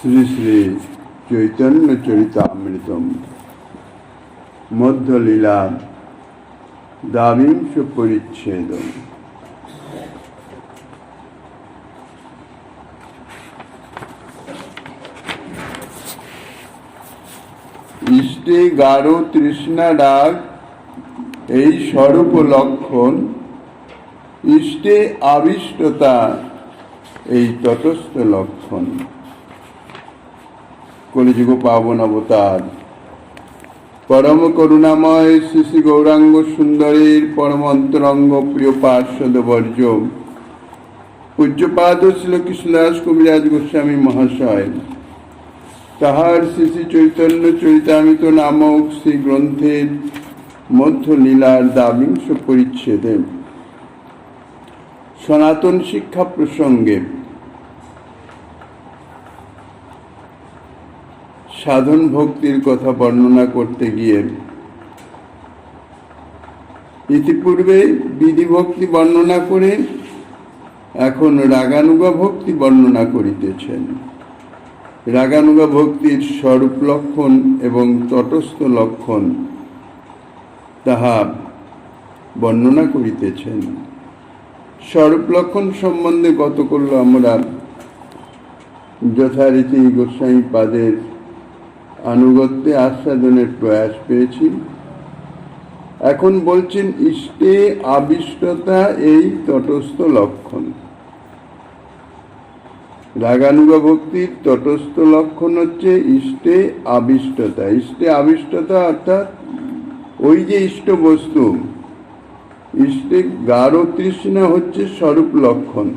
শ্রী শ্রী চৈতন্য চরিতামৃতম মধ্যলীলা দ্বাবিংশ পরিচ্ছেদম। ইষ্টে গাঢ় তৃষ্ণা রাগ এই স্বরূপ লক্ষণ, ইষ্টে আবিষ্টতা এই তটস্থ লক্ষণ। কলিযুগ পাবন অবতার পরম করুণাময় শ্রী শ্রী গৌরাঙ্গ সুন্দরীর পরম অন্তরঙ্গ প্রিয় পার্ষদ বর্জ পূজ্যপাদ শ্রীকৃষ্ণদাস কবিরাজ গোস্বামী মহাশয় তাহার শ্রী শ্রী চৈতন্য চরিতামৃত নামক শ্রী গ্রন্থের মধ্য লীলার দ্বাবিংশ পরিচ্ছেদে সনাতন শিক্ষা প্রসঙ্গে সাধন ভক্তির কথা বর্ণনা করতে গিয়ে ইতিপূর্বে বিধি ভক্তি বর্ণনা করে এখন রাগানুগা ভক্তি বর্ণনা করিতেছেন। রাগানুগা ভক্তির স্বরূপ লক্ষণ এবং তটস্থ লক্ষণ তাহা বর্ণনা করিতেছেন। স্বরূপ লক্ষণ সম্বন্ধে গতকাল আমরা যথারীতি গোস্বামী পাদের আনুগত্যে আস্বাদনের প্রয়াস পেয়েছি। এখন বলছেন ইষ্টে আবিষ্টতা এই তটস্থ লক্ষণ। রাগানুগা ভক্তির তটস্থ লক্ষণ হচ্ছে ইষ্টে আবিষ্টতা। ইষ্টে আবিষ্টতা অর্থাৎ ওই যে ইষ্ট বস্তু, ইষ্টে গাঢ় তৃষ্ণা হচ্ছে স্বরূপ লক্ষণ।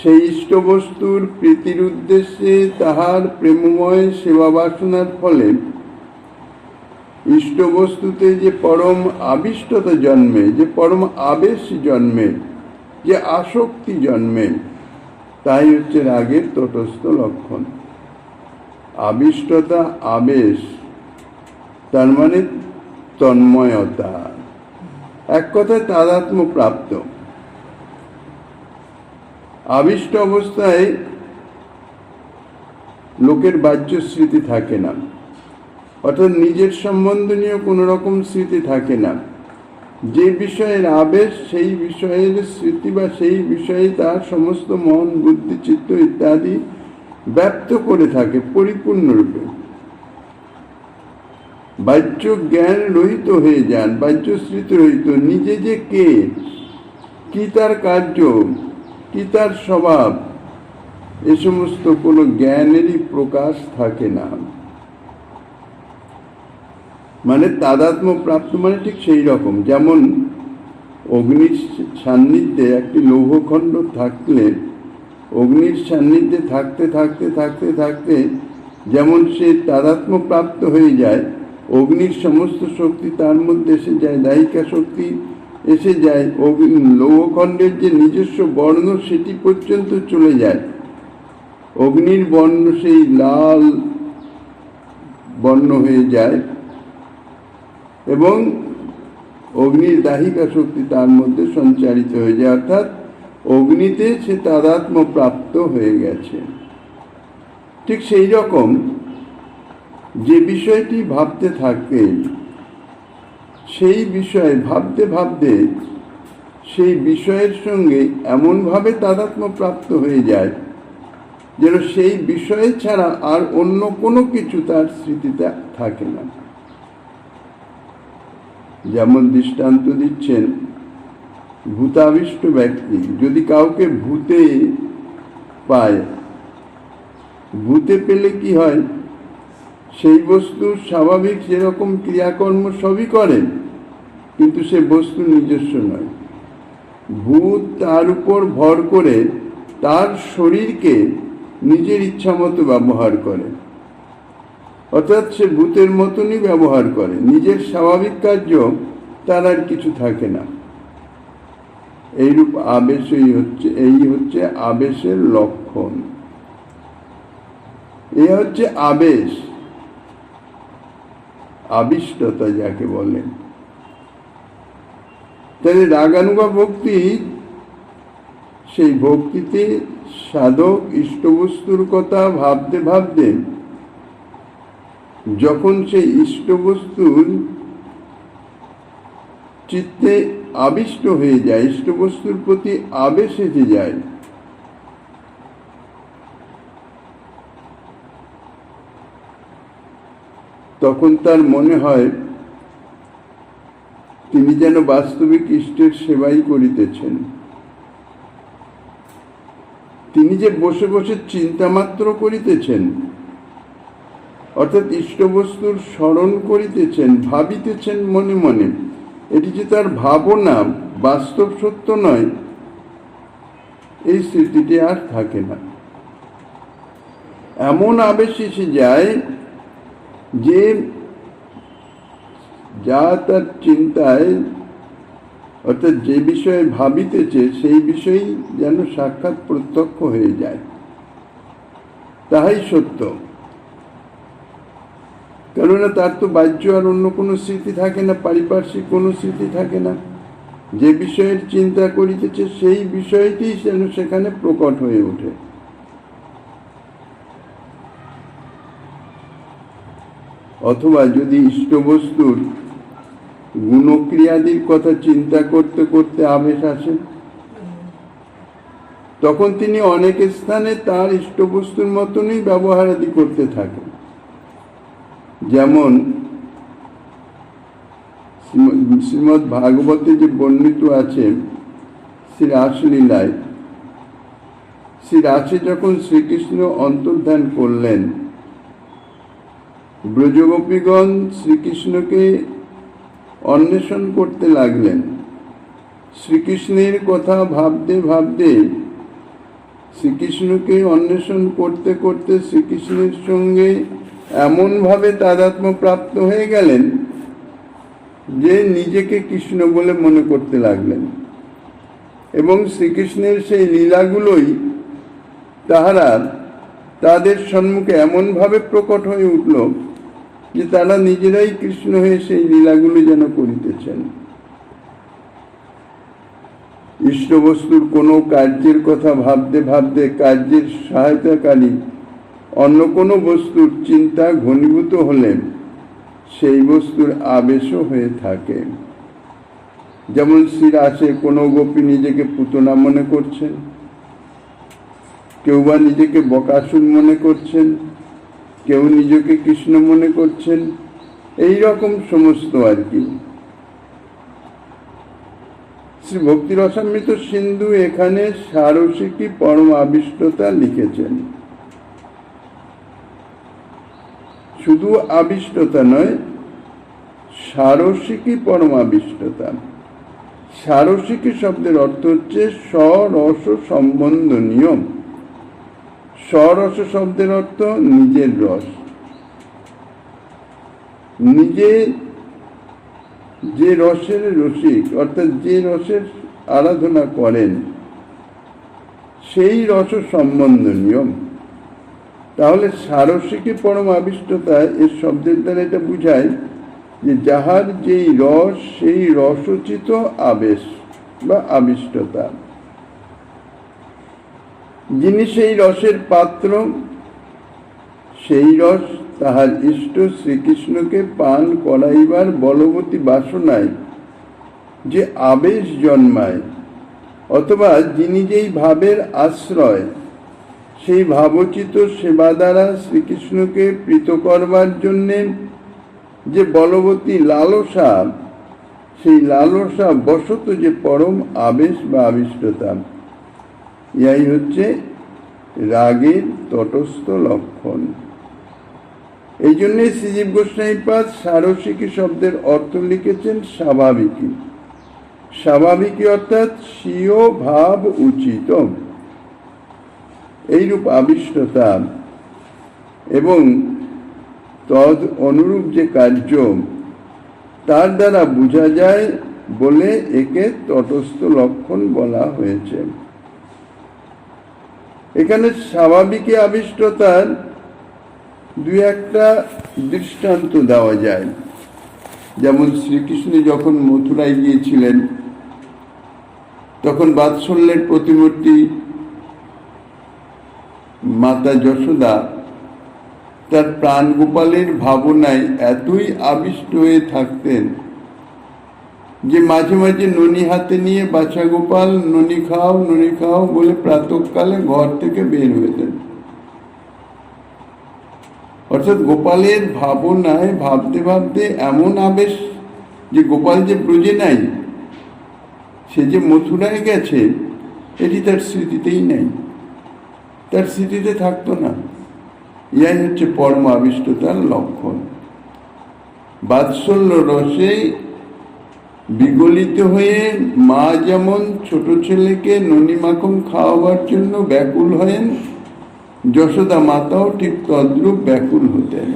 সেই ইষ্ট বস্তুর প্রীতির উদ্দেশ্যে তাহার প্রেমময় সেবা বাসনার ফলে ইষ্ট বস্তুতে যে পরম আবিষ্টতা জন্মে, যে পরম আবেশ জন্মে, যে আসক্তি জন্মে, তাই হচ্ছে রাগের তটস্থ লক্ষণ। আবিষ্টতা আবেশ তার মানে তন্ময়তা, এক কথায় তাদাত্ম্য প্রাপ্ত। আবিষ্ট অবস্থায় লোকের বাহ্য স্মৃতি থাকে না, অর্থাৎ নিজের সম্বন্ধ নিয়ে কোনো রকম স্মৃতি থাকে না। যে বিষয়ের আবেশ সেই বিষয়ের স্মৃতি বা সেই বিষয়ে তার সমস্ত মন বুদ্ধি চিত্ত ইত্যাদি ব্যক্ত করে থাকে পরিপূর্ণরূপে। বাহ্য জ্ঞান রহিত হয়ে যান, বাহ্য স্মৃতি রহিত। নিজে যে কে, কি তার কার্য, কি তার স্বভাব, এ সমস্ত কোনো জ্ঞানেরই প্রকাশ থাকে না। মানে তাদাত্ম্য প্রাপ্ত মানে ঠিক সেই রকম, যেমন অগ্নির সান্নিধ্যে একটি লৌহখণ্ড থাকলে অগ্নির সান্নিধ্যে থাকতে থাকতে থাকতে থাকতে যেমন সে তাদাত্ম্য প্রাপ্ত হয়ে যায়, অগ্নির সমস্ত শক্তি তার মধ্যে এসে যায়, দাহিকা শক্তি এসে যায়, লৌহখণ্ডের যে নিজস্ব বর্ণ সেটি পর্যন্ত চলে যায়। অগ্নির বর্ণ সেই লাল বর্ণ হয়ে যায় এবং অগ্নির দাহিকা শক্তি তার মধ্যে সঞ্চারিত হয়ে যায়, অর্থাৎ অগ্নিতে সে তাদাত্ম্য প্রাপ্ত হয়ে গেছে। ঠিক সেই রকম যে বিষয়টি ভাবতে থাকে, সেই বিষয় ভাবতে ভাবতে সেই বিষয়ের সঙ্গে এমনভাবে তাদাত্ম্য প্রাপ্ত হয়ে যায় যেন সেই বিষয় ছাড়া আর অন্য কোনো কিছু তার স্মৃতিতে থাকে না। যেমন দৃষ্টান্ত দিচ্ছেন, ভূতাবিষ্ট ব্যক্তি যদি কাউকে ভূতে পায়, ভূতে পেলে কি হয়, সেই বস্তু স্বাভাবিক যেরকম ক্রিয়াকর্ম সবই করে, কিন্তু সে বস্তু নিজস্ব নয়। ভূত তার উপর ভর করে তার শরীরকে নিজের ইচ্ছা মতো ব্যবহার করে, অর্থাৎ সে ভূতের মতনই ব্যবহার করে, নিজের স্বাভাবিক কার্য তার আর কিছু থাকে না। এইরূপ আবেশই হচ্ছে, এই হচ্ছে আবেশের লক্ষণ। এ হচ্ছে আবেশ, আবিষ্টতা যাকে বলেন। তাহলে রাগানুগা ভক্তি সেই ভক্তিতে সাধক ইষ্টবস্তুর কথা ভাবতে ভাবতে যখন সেই ইষ্টবস্তুর চিত্তে আবিষ্ট হয়ে যায়, ইষ্টবস্তুর প্রতি আবেশ এসে যায়, তখন তার মনে হয় তিনি যেন বাস্তবিক ইষ্টের সেবাই করিতেছেন। তিনি যে বসে বসে চিন্তা মাত্র করিতেছেন, অর্থাৎ ইষ্টবস্তুর স্মরণ করিতেছেন, ভাবিতেছেন মনে মনে, এটি যে তার ভাবনা, বাস্তব সত্য নয়, এই স্মৃতিটি আর থাকে না। এমন আবেশ এসে যায় যে যা তার চিন্তায়, অর্থাৎ যে বিষয়ে ভাবিতেছে সেই বিষয়ই যেন সাক্ষাৎ প্রত্যক্ষ হয়ে যায়, তাহাই সত্য। কেননা তার তো বাহ্য আর অন্য কোনো স্মৃতি থাকে না, পারিপার্শ্বিক কোনো স্মৃতি থাকে না। যে বিষয়ের চিন্তা করিতেছে সেই বিষয়টি যেন সেখানে প্রকট হয়ে ওঠে। অথবা যদি ইষ্টবস্তুর গুণক্রিয়াদির কথা চিন্তা করতে করতে আবেশ আসে, তখন তিনি অনেক স্থানে তার ইষ্টবস্তুর মতনই ব্যবহারাদি করতে থাকেন। যেমন শ্রীমদ্ ভাগবতে যে বর্ণিত আছে শ্রী রাসলীলায়, শ্রী রাসে যখন শ্রীকৃষ্ণ অন্তর্ধান করলেন, ব্রজগোপীগণ শ্রীকৃষ্ণকে অন্বেষণ করতে লাগলেন। শ্রীকৃষ্ণের কথা ভাবতে ভাবতে, শ্রীকৃষ্ণকে অন্বেষণ করতে করতে শ্রীকৃষ্ণের সঙ্গে এমনভাবে তাদাত্ম্য প্রাপ্ত হয়ে গেলেন যে নিজেকে কৃষ্ণ বলে মনে করতে লাগলেন, এবং শ্রীকৃষ্ণের সেই লীলাগুলোই তাহারা তাদের সম্মুখে এমনভাবে প্রকট হয়ে উঠল যে তারা নিজেরাই কৃষ্ণ হয়ে সেই লীলাগুলো যেন করিতেছেন। ইষ্টবস্তুর কোনো কার্যের কথা ভাবতে ভাবতে কার্যের সহায়তাকারী অন্য কোনো বস্তুর চিন্তা ঘনীভূত হলে সেই বস্তুর আবেশও হয়ে থাকে। যেমন শ্রীরাসে কোনো গোপী নিজেকে পুতনা মনে করছেন, কেউ বা নিজেকে বকাসুর মনে করছেন, কেউ নিজেকে কৃষ্ণ মনে করছেন, এই রকম সমস্ত আর কি। শ্রী ভক্তি রসামৃত সিন্ধু এখানে সারসিকী পরম আবিষ্টতা লিখেছেন। শুধু আবিষ্টতা নয়, সারসিকী পরম আবিষ্টতা। সারসিকী শব্দের অর্থ হচ্ছে স্বরস সম্বন্ধ নিয়ম। স্বরস শব্দের অর্থ নিজের রস। নিজে যে রসের রসিক, অর্থাৎ যে রসের আরাধনা করেন, সেই রস সম্বন্ধ নিয়ম। তাহলে সারসিকী পরম আবিষ্টতা এর শব্দের দ্বারা এটা বুঝায় যে যাহার যেই রস সেই রসোচিত আবেশ বা আবিষ্টতা। যিনি সেই রসের পাত্র, সেই রস তাহার ইষ্ট শ্রীকৃষ্ণকে পান করাইবার বলবতী বাসনায় যে আবেশ জন্মায়, অথবা যিনি যেই ভাবের আশ্রয়, সেই ভাবোচিত সেবা দ্বারা শ্রীকৃষ্ণকে প্রীত করবার জন্যে যে বলবতী লালসা, সেই লালসা বশত যে পরম আবেশ বা আবিষ্টতা, ইয়াই হচ্ছে রাগের তটস্থ লক্ষণ। এই জন্যে শ্রীজীব গোস্বামীপাদ সারসিকী শব্দের অর্থ লিখেছেন স্বাভাবিকী। স্বাভাবিকী অর্থাৎ স্বীয় ভাব উচিত। এইরূপ আবিষ্টতা এবং তদ অনুরূপ যে কার্য, তার দ্বারা বোঝা যায় বলে একে তটস্থ লক্ষণ বলা হয়েছে। এখানে স্বাভাবিক আবিষ্টতার দুই একটা দৃষ্টান্ত দেওয়া যায়। যেমন শ্রীকৃষ্ণ যখন মথুরায় গিয়েছিলেন, তখন বাৎসল্যের প্রতিমূর্তি মাতা যশোদা তার প্রাণ গোপালের ভাবনায় এতই আবিষ্ট হয়ে থাকতেন যে মাঝে মাঝে ননি হাতে নিয়ে বাছা গোপাল ননি খাও বলে প্রাতঃকালে ঘর থেকে বের হতেন। অর্থাৎ গোপালের ভাবনায় ভাবতে ভাবতে এমন আবেশ যে গোপাল যে ব্রজে নাই, সে যে মথুরায় গেছে, এটি তার স্মৃতিতেই নাই, তার স্মৃতিতে থাকতো না। ইয়াই হচ্ছে পরম আবিষ্টতার লক্ষণ। বাৎসল্য রসে বিগলিত হয়ে মা যেমন ছোট ছেলেকে ননি মাখন খাওয়াবার জন্য ব্যাকুল হয়েন, যশোদা মাতাও ঠিক তদ্রূপ ব্যাকুল হতেন।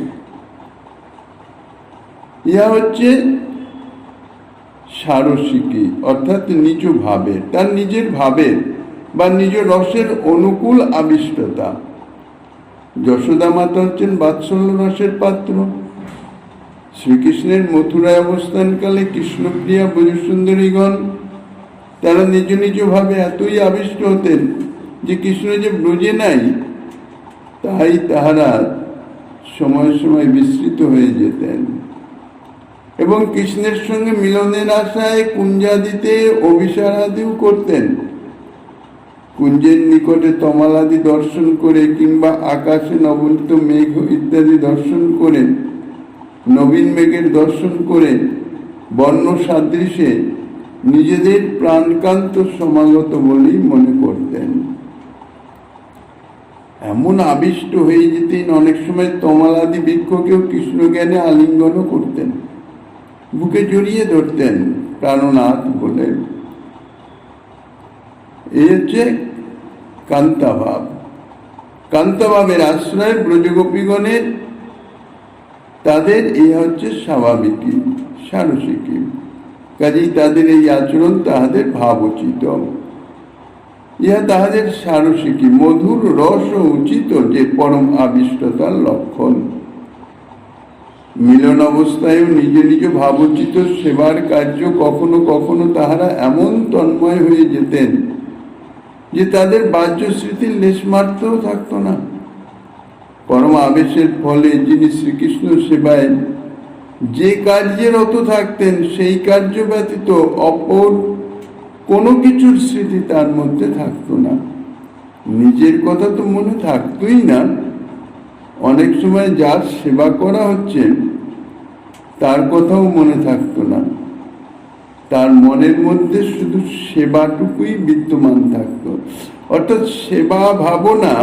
ইহা হচ্ছে সারসিকী, অর্থাৎ নিজ ভাবের, তার নিজের ভাবের বা নিজ রসের অনুকূল আবিষ্টতা। যশোদা মাতা হচ্ছেন বাৎসল্য রসের পাত্র। শ্রীকৃষ্ণের মথুরায় অবস্থানকালে কৃষ্ণপ্রিয়া ব্রজসুন্দরীগণ তারা নিজ নিজ ভাবে এতই আবিষ্ট হতেন যে কৃষ্ণ যে ব্রজে নাই, তাই তাহারা সময় সময় বিস্মৃত হয়ে যেতেন এবং কৃষ্ণের সঙ্গে মিলনের আশায় কুঞ্জাদিতে অভিসারাদিও করতেন। কুঞ্জের নিকটে তমালাদি দর্শন করে কিংবা আকাশে নবনীত মেঘ ইত্যাদি দর্শন করে, নবীন মেঘের দর্শন করে বর্ণ সাদৃশ্যে নিজেদের প্রাণকান্ত সমাগত বলেই মনে করতেন। এমন আবিষ্ট হয়ে যেতেন, অনেক সময় তমালাদি বৃক্ষকেও কৃষ্ণ জ্ঞানে আলিঙ্গনও করতেন, বুকে জড়িয়ে ধরতেন প্রাণনাথ বলে। এই হচ্ছে কান্তাভাব। কান্তাভাবের আশ্রয় ব্রজগোপীগণের, তাদের এই হচ্ছে স্বাভাবিকী সারসিকী। কাজেই তাদের এই আচরণ তাহাদের ভাবোচিত, ইহা তাহাদের সারসিকী মধুর রস ও উচিত যে পরম আবিষ্টতার লক্ষণ। মিলন অবস্থায়ও নিজ নিজ ভাবোচিত সেবার কার্য কখনো কখনো তাহারা এমন তন্ময় হয়ে যেতেন যে তাদের বাহ্য স্মৃতির লেশমাত্রও থাকতো না। পরম আবেশের ফলে যিনি শ্রীকৃষ্ণ সেবায় যে কার্যে রত থাকতেন, সেই কার্য ব্যতীত অপর কোনো কিছুর স্মৃতি তার মধ্যে থাকতো না। নিজের কথা তো মনে থাকতোই না। অনেক সময় যার সেবা করা হচ্ছে তার কথাও মনে থাকতো না, তার মনের মধ্যে শুধু সেবাটুকুই বিদ্যমান থাকতো। অর্থাৎ সেবা ভাবনা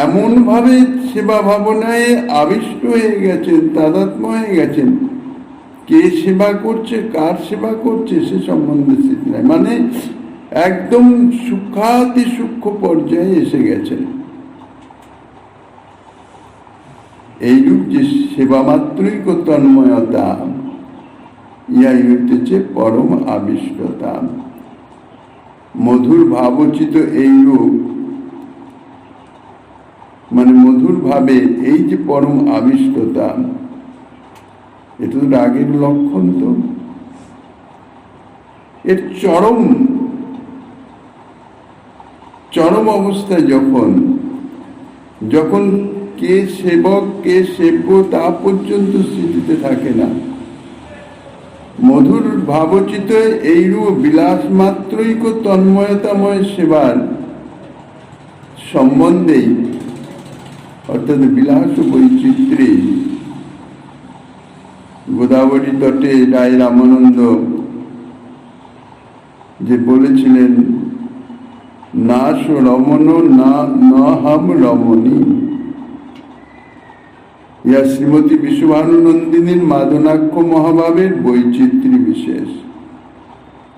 এমন ভাবে সেবা ভাবনায় আবিষ্ট হয়ে গেছেন, তাদাত্ম্য হয়ে গেছেন, কে সেবা করছে, কার সেবা করছে সে সম্বন্ধে স্মৃতি নাই, মানে একদম সূক্ষ্মাতি সূক্ষ্ম পর্যায়ে এসে গেছেন। এইরূপ যে সেবা মাত্রই তন্ময়তা, ইহাই হইতেছে পরম আবিষ্টতা। মধুর ভাবোচিত এইরূপ, মানে মধুর ভাবে এই যে পরম আবিষ্টতা, এটা তো রাগের লক্ষণ। তো এর চরম অবস্থায় যখন কে সেবক কে সেব্য তা পর্যন্ত স্মৃতিতে থাকে না, মধুর ভাবোচিত এইরূপ বিলাস মাত্রৈক তন্ময়তাময় সেবার সম্বন্ধেই, অর্থাৎ বিলাস বৈচিত্র্যে গোদাবরী তটে রায় রামানন্দ যে বলেছিলেন, নাশ রমণ না হাম রমণী, ইহা শ্রীমতী বিশ্বভানুনন্দিনীর মাদনাক্ষ মহাভাবের বৈচিত্র্য বিশেষ,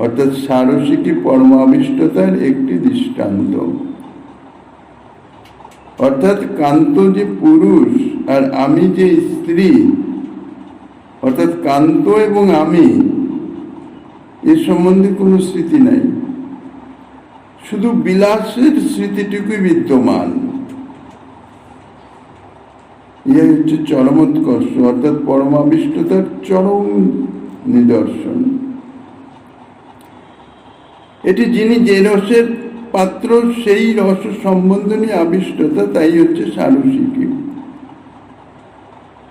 অর্থাৎ সারসিকী পরমাবিষ্টতার একটি দৃষ্টান্ত। অর্থাৎ কান্ত যে পুরুষ আর আমি যে স্ত্রী, অর্থাৎ কান্ত এবং আমি, এ সম্বন্ধে কোনো স্মৃতি নাই, শুধু বিলাসের স্মৃতিটুকুই বিদ্যমান। ইহা হচ্ছে চরমোৎকর্ষ, অর্থাৎ পরমাবিষ্টতার চরম নিদর্শন। এটি যিনি যে রসের পাত্র সেই রস সম্বন্ধ নিয়ে আবিষ্টতা, তাই হচ্ছে সারসিকী।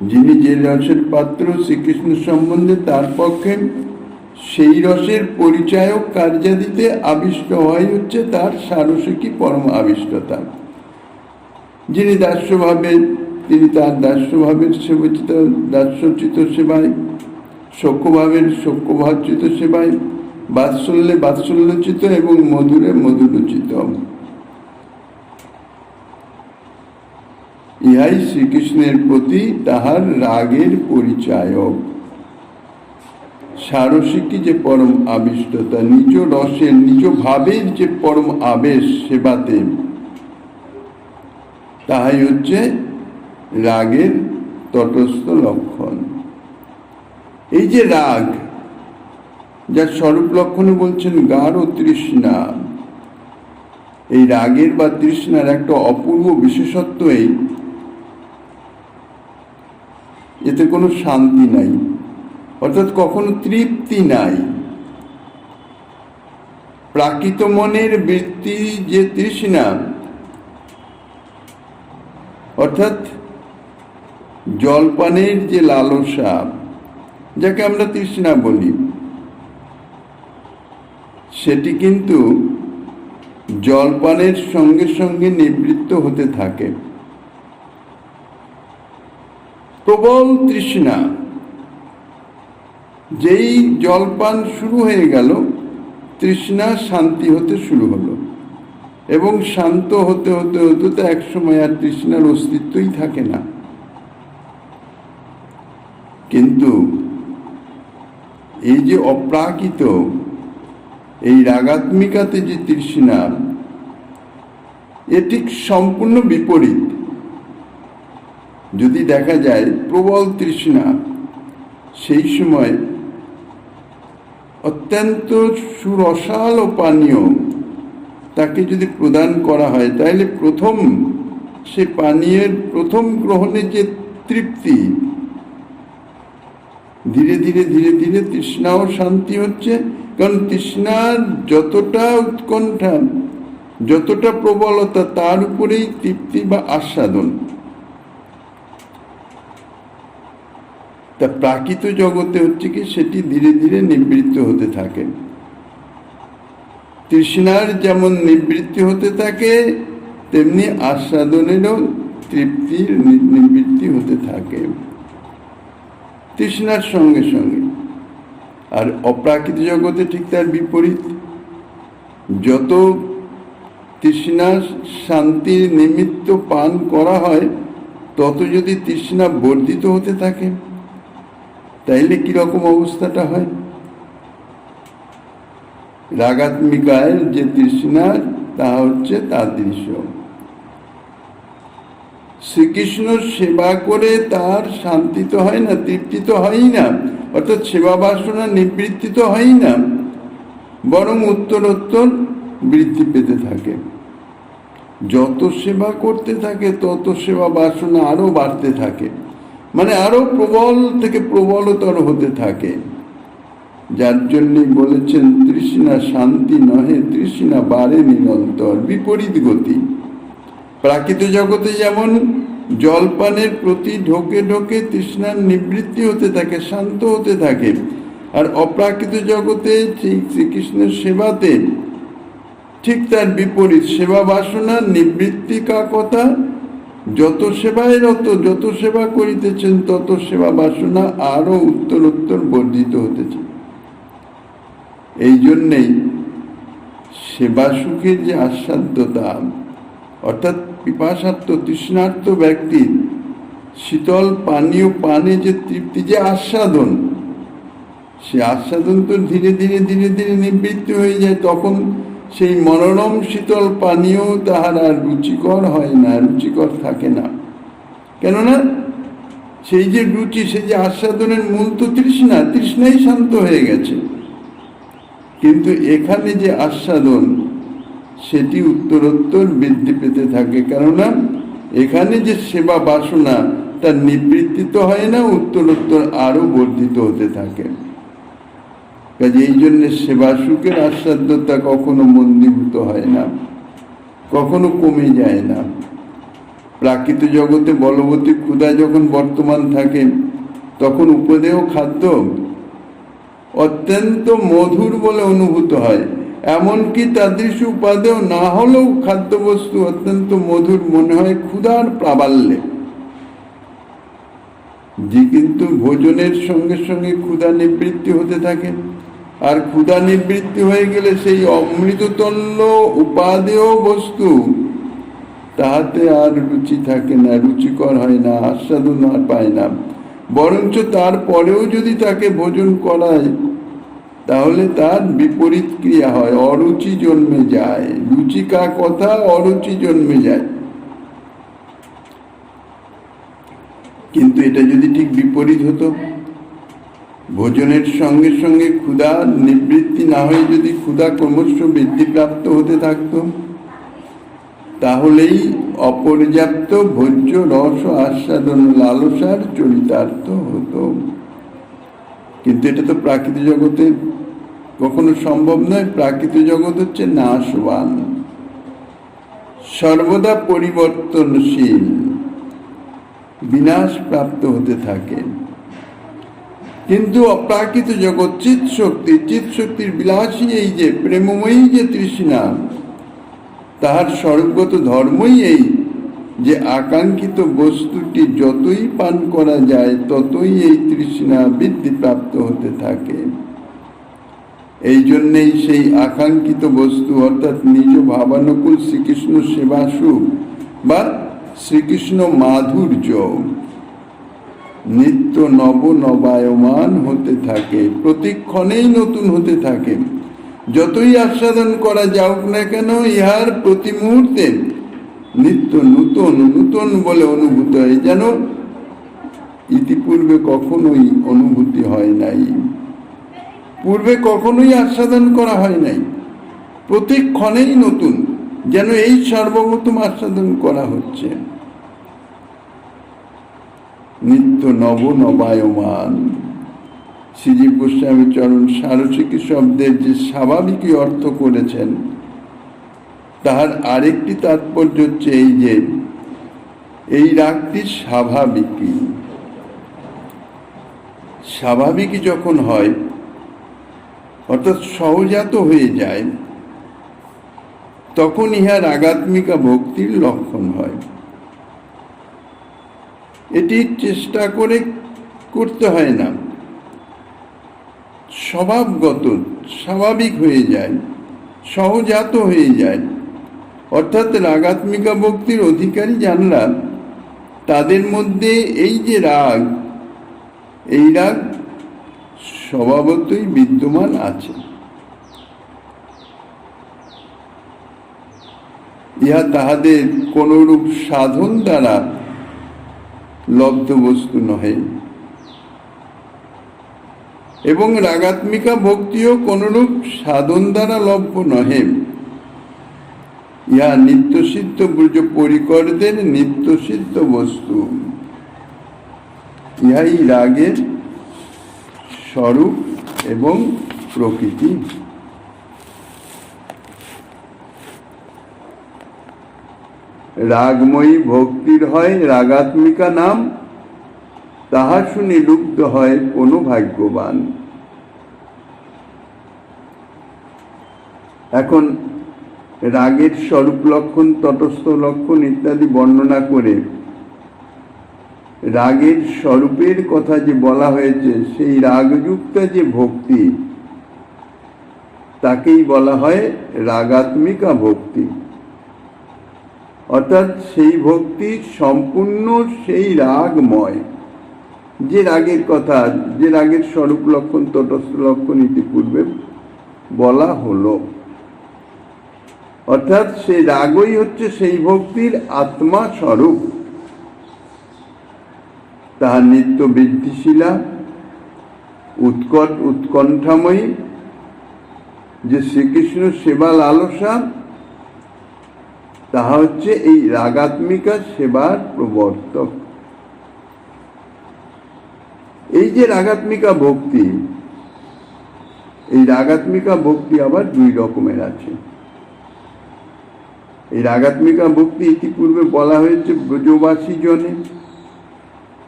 যিনি যে রসের পাত্র শ্রীকৃষ্ণ সম্বন্ধে, তার পক্ষে সেই রসের পরিচায়ক কার্যাদিতে আবিষ্ট হয় হচ্ছে তার সারসিকী পরম আবিষ্টতা। যিনি দাস্যভাবে, তিনি তার দাস্যভাবের সেবচিত দাস্যচিত সেবায়, সখ্যভাবের সখ্যভাচিত সেবায়, বাৎসল্যে বাৎসল্যচিত এবং মধুরে মধুরচিত। ইহাই শ্রীকৃষ্ণের প্রতি তাহার রাগের পরিচায়ক। সারসিকী যে পরম আবিষ্টতা, নিজ রসের নিজ ভাবের যে পরম আবেশ সেবাতে, তাহাই হচ্ছে রাগের তটস্থ লক্ষণ। এই যে রাগ, যার স্বরূপ লক্ষণে বলছেন গাঢ় তৃষ্ণা, এই রাগের বা তৃষ্ণার একটা অপূর্ব বিশেষত্ব এই, এতে কোনো শান্তি নাই, অর্থাৎ কখনো তৃপ্তি নাই। প্রাকৃত মনের বৃত্তি যে তৃষ্ণা, অর্থাৎ জলপানের যে লালসা, যাকে আমরা তৃষ্ণা বলি, সেটি কিন্তু জলপানের সঙ্গে সঙ্গে নিবৃত্ত হতে থাকে। প্রবল তৃষ্ণা, যেই জলপান শুরু হয়ে গেল, তৃষ্ণা শান্তি হতে শুরু হলো, এবং শান্ত হতে হতে হতে তো এক সময় আর তৃষ্ণার অস্তিত্বই থাকে না। কিন্তু এই যে অপ্রাকৃত, এই রাগাত্মিকাতে যে তৃষ্ণা, এ ঠিক সম্পূর্ণ বিপরীত। যদি দেখা যায় প্রবল তৃষ্ণা, সেই সময় অত্যন্ত সুরসাল ও পানীয় তাকে যদি প্রদান করা হয়, তাহলে প্রথম সে পানীয়ের প্রথম গ্রহণে যে তৃপ্তি, ধীরে ধীরে ধীরে ধীরে তৃষ্ণাও শান্তি হচ্ছে। কারণ তৃষ্ণার যতটা উৎকণ্ঠা, যতটা প্রবলতা, তার উপরেই তৃপ্তি বা আস্বাদন। তা প্রাকৃত জগতে হচ্ছে কি, সেটি ধীরে ধীরে নিবৃত্ত হতে থাকে। তৃষ্ণার যেমন নিবৃত্তি হতে থাকে, তেমনি আস্বাদনেরও তৃপ্তির নিবৃত্তি হতে থাকে তৃষ্ণার সঙ্গে সঙ্গে। আর অপ্রাকৃত জগতে ঠিক তার বিপরীত। যত তৃষ্ণা শান্তির নিমিত্ত পান করা হয়, তত যদি তৃষ্ণা বর্ধিত হতে থাকে, তাইলে কিরকম অবস্থাটা হয়? রাগাত্মিকায় যে তৃষ্ণা, তা হচ্ছে তাদৃশ। শ্রীকৃষ্ণ সেবা করে তার শান্তি তো হয় না, তৃপ্তি তো হয়ই না, অর্থাৎ সেবা বাসনা নিবৃত্তি তো হয়ই না, বরং উত্তরোত্তর বৃদ্ধি পেতে থাকে। যত সেবা করতে থাকে, তত সেবা বাসনা আরো বাড়তে থাকে, মানে আরো প্রবল থেকে প্রবলতর হতে থাকে। যার জন্যই বলেছেন, তৃষ্ণা শান্তি নহে, তৃষ্ণা বাড়ে নিরন্তর। বিপরীত গতি। প্রাকৃত জগতে যেমন জলপানের প্রতি ঢোকে ঢোকে তৃষ্ণার নিবৃত্তি হতে থাকে, শান্ত হতে থাকে, আর অপ্রাকৃত জগতে শ্রীকৃষ্ণের সেবাতে ঠিক তার বিপরীত। সেবা বাসনার নিবৃত্তিকা কথা, যত সেবায় রত, যত সেবা করিতেছেন, তত সেবা বাসনা আরো উত্তরোত্তর বর্ধিত হতেছে। এই জন্যেই সেবা সুখের যে আস্বাদ্যতা, অর্থাৎ পিপাসার্থ তৃষ্ণার্থ ব্যক্তির শীতল পানীয় পানে যে তৃপ্তি, যে আস্বাদন, সে আস্বাদন তো ধীরে ধীরে ধীরে ধীরে নিবৃত্তি হয়ে যায়। তখন সেই মনোরম শীতল পানীয় তাহার আর রুচিকর হয় না, রুচিকর থাকে না। কেননা সেই যে রুচি, সেই যে আস্বাদনের মূল তো তৃষ্ণা, তৃষ্ণাই শান্ত হয়ে গেছে। কিন্তু এখানে যে আস্বাদন, সেটি উত্তরোত্তর বৃদ্ধি পেতে থাকে, কেননা এখানে যে সেবা বাসনা, তার নিবৃত্তি তো হয় না, উত্তরোত্তর আরো বর্ধিত হতে থাকে। কাজে এই জন্য সেবা সুখের আস্বাদ্যতা কখনো মন্দীভূত হয় না, কখনো কমে যায় না। প্রাকৃত জগতে বলবতী ক্ষুধা যখন বর্তমান থাকে, তখন উপদেয় খাদ্য অত্যন্ত মধুর বলে অনুভূত হয়। এমনকি তাদৃশ উপাদেয় না হলেও খাদ্যবস্তু অত্যন্ত মধুর মনে হয় ক্ষুধার প্রাবল্যে। যে কিন্তু ভোজনের সঙ্গে সঙ্গে ক্ষুধা নিবৃত্তি হতে থাকে, আর ক্ষুধা নিবৃত্তি হয়ে গেলে সেই অমৃততুল্য উপাদেয় বস্তু তাহাতে আর রুচি থাকে না, রুচিকর হয় না, আস্বাদন আর পায় না। বরঞ্চ তারপরেও যদি তাকে ভোজন করায় তাহলে তার বিপরীত ক্রিয়া হয়, অরুচি জন্মে যায়। রুচিকা কথা, অরুচি জন্মে যায়। কিন্তু এটা যদি ঠিক বিপরীত হতো, ভোজনের সঙ্গে সঙ্গে ক্ষুধা নিবৃত্তি না হয়ে যদি ক্ষুধা ক্রমশ বৃদ্ধিপ্রাপ্ত হতে থাকত, তাহলেই অপর্যাপ্ত ভোজ্য রস আস্বাদন লালসার চরিতার্থ হতো। কিন্তু এটা তো প্রাকৃতিক জগতে কখনো সম্ভব নয়। প্রাকৃতিক জগৎ হচ্ছে নাশবান, সর্বদা পরিবর্তনশীল, বিনাশ প্রাপ্ত হতে থাকে। কিন্তু অপ্রাকৃত জগৎ চিৎ শক্তির বিলাসী এই যে প্রেমময়ী যে তৃষ্ণা, তাহার স্বরূপগত ধর্মই এই যে আকাঙ্ক্ষিত বস্তুটি যতই পান করা যায় ততই এই তৃষ্ণা বৃদ্ধিপ্রাপ্ত হতে থাকে। এই জন্যেই সেই আকাঙ্ক্ষিত বস্তু অর্থাৎ নিজ ভাবানুকূল শ্রীকৃষ্ণ সেবা সুখ বা শ্রীকৃষ্ণ মাধুর্য নিত্য নব নবায়মান হতে থাকে, প্রতিক্ষণেই নতুন হতে থাকে। যতই আস্বাদন করা যাওক না কেন, ইহার প্রতি মুহূর্তে নিত্য নূতন নূতন বলে অনুভূত হয়, যেন ইতিপূর্বে কখনোই অনুভূতি হয় নাই, পূর্বে কখনোই আস্বাদন করা হয় নাই। প্রতিক্ষণেই নতুন, যেন এই সর্বপ্রথম আস্বাদন করা হচ্ছে। নিত্য নব নবায়মান। শ্রীজীব গোস্বামী চরণ সারসিকী শব্দের যে স্বাভাবিকই অর্থ করেছেন, তাহার আরেকটি তাৎপর্য হচ্ছে এই যে এই রাগটি স্বাভাবিকই। স্বাভাবিক যখন হয় অর্থাৎ সহজাত হয়ে যায়, তখন ইহা রাগাত্মিকা ভক্তির লক্ষণ হয়। এটি চেষ্টা করে করতে হয় না, স্বভাবগত স্বাভাবিক হয়ে যায়, সহজাত হয়ে যায়। অর্থাৎ রাগাত্মিকা ভক্তির অধিকারী যানরা, তাদের মধ্যে এই যে রাগ, এই রাগ স্বভাবতই বিদ্যমান আছে। ইহা তাহাদের কোনরূপ সাধন দ্বারা লব্ধ বস্তু নহে, এবং রাগাত্মিকা ভক্তিও কোনরূপ সাধন দ্বারা লভ্য নহে। ইহা নিত্যসিদ্ধ ব্রজ পরিকরদের নিত্যসিদ্ধ বস্তু। ইহাই রাগের স্বরূপ এবং প্রকৃতি। রাগময়ী ভক্তির হয় রাগাত্মিকা নাম, তাহা শুনি লুব্ধ হয় কোন ভাগ্যবান। এখন রাগের স্বরূপ লক্ষণ, তটস্থ লক্ষণ ইত্যাদি বর্ণনা করে রাগের স্বরূপের কথা যে বলা হয়েছে, সেই রাগযুক্ত যে ভক্তি, তাকেই বলা হয় রাগাত্মিকা ভক্তি। অর্থাৎ সেই ভক্তি সম্পূর্ণ সেই রাগময়, যে রাগের কথা, যে রাগের স্বরূপ লক্ষণ তটস্থ লক্ষণ ইতিপূর্বে বলা হলো। অর্থাৎ সেই রাগই হচ্ছে সেই ভক্তির আত্মা স্বরূপ। তাহার নিত্য বৃদ্ধিশীলা উৎকট উৎকণ্ঠাময়ী যে শ্রীকৃষ্ণ সেবা লালসা, তাহা হচ্ছে এই রাগাত্মিকা সেবার প্রবর্তক। এই যে রাগাত্মিকা ভক্তি, এই রাগাত্মিকা ভক্তি আবার দুই রকমের আছে। এই রাগাত্মিকা ভক্তি ইতিপূর্বে বলা হয়েছে ব্রজবাসী জনে,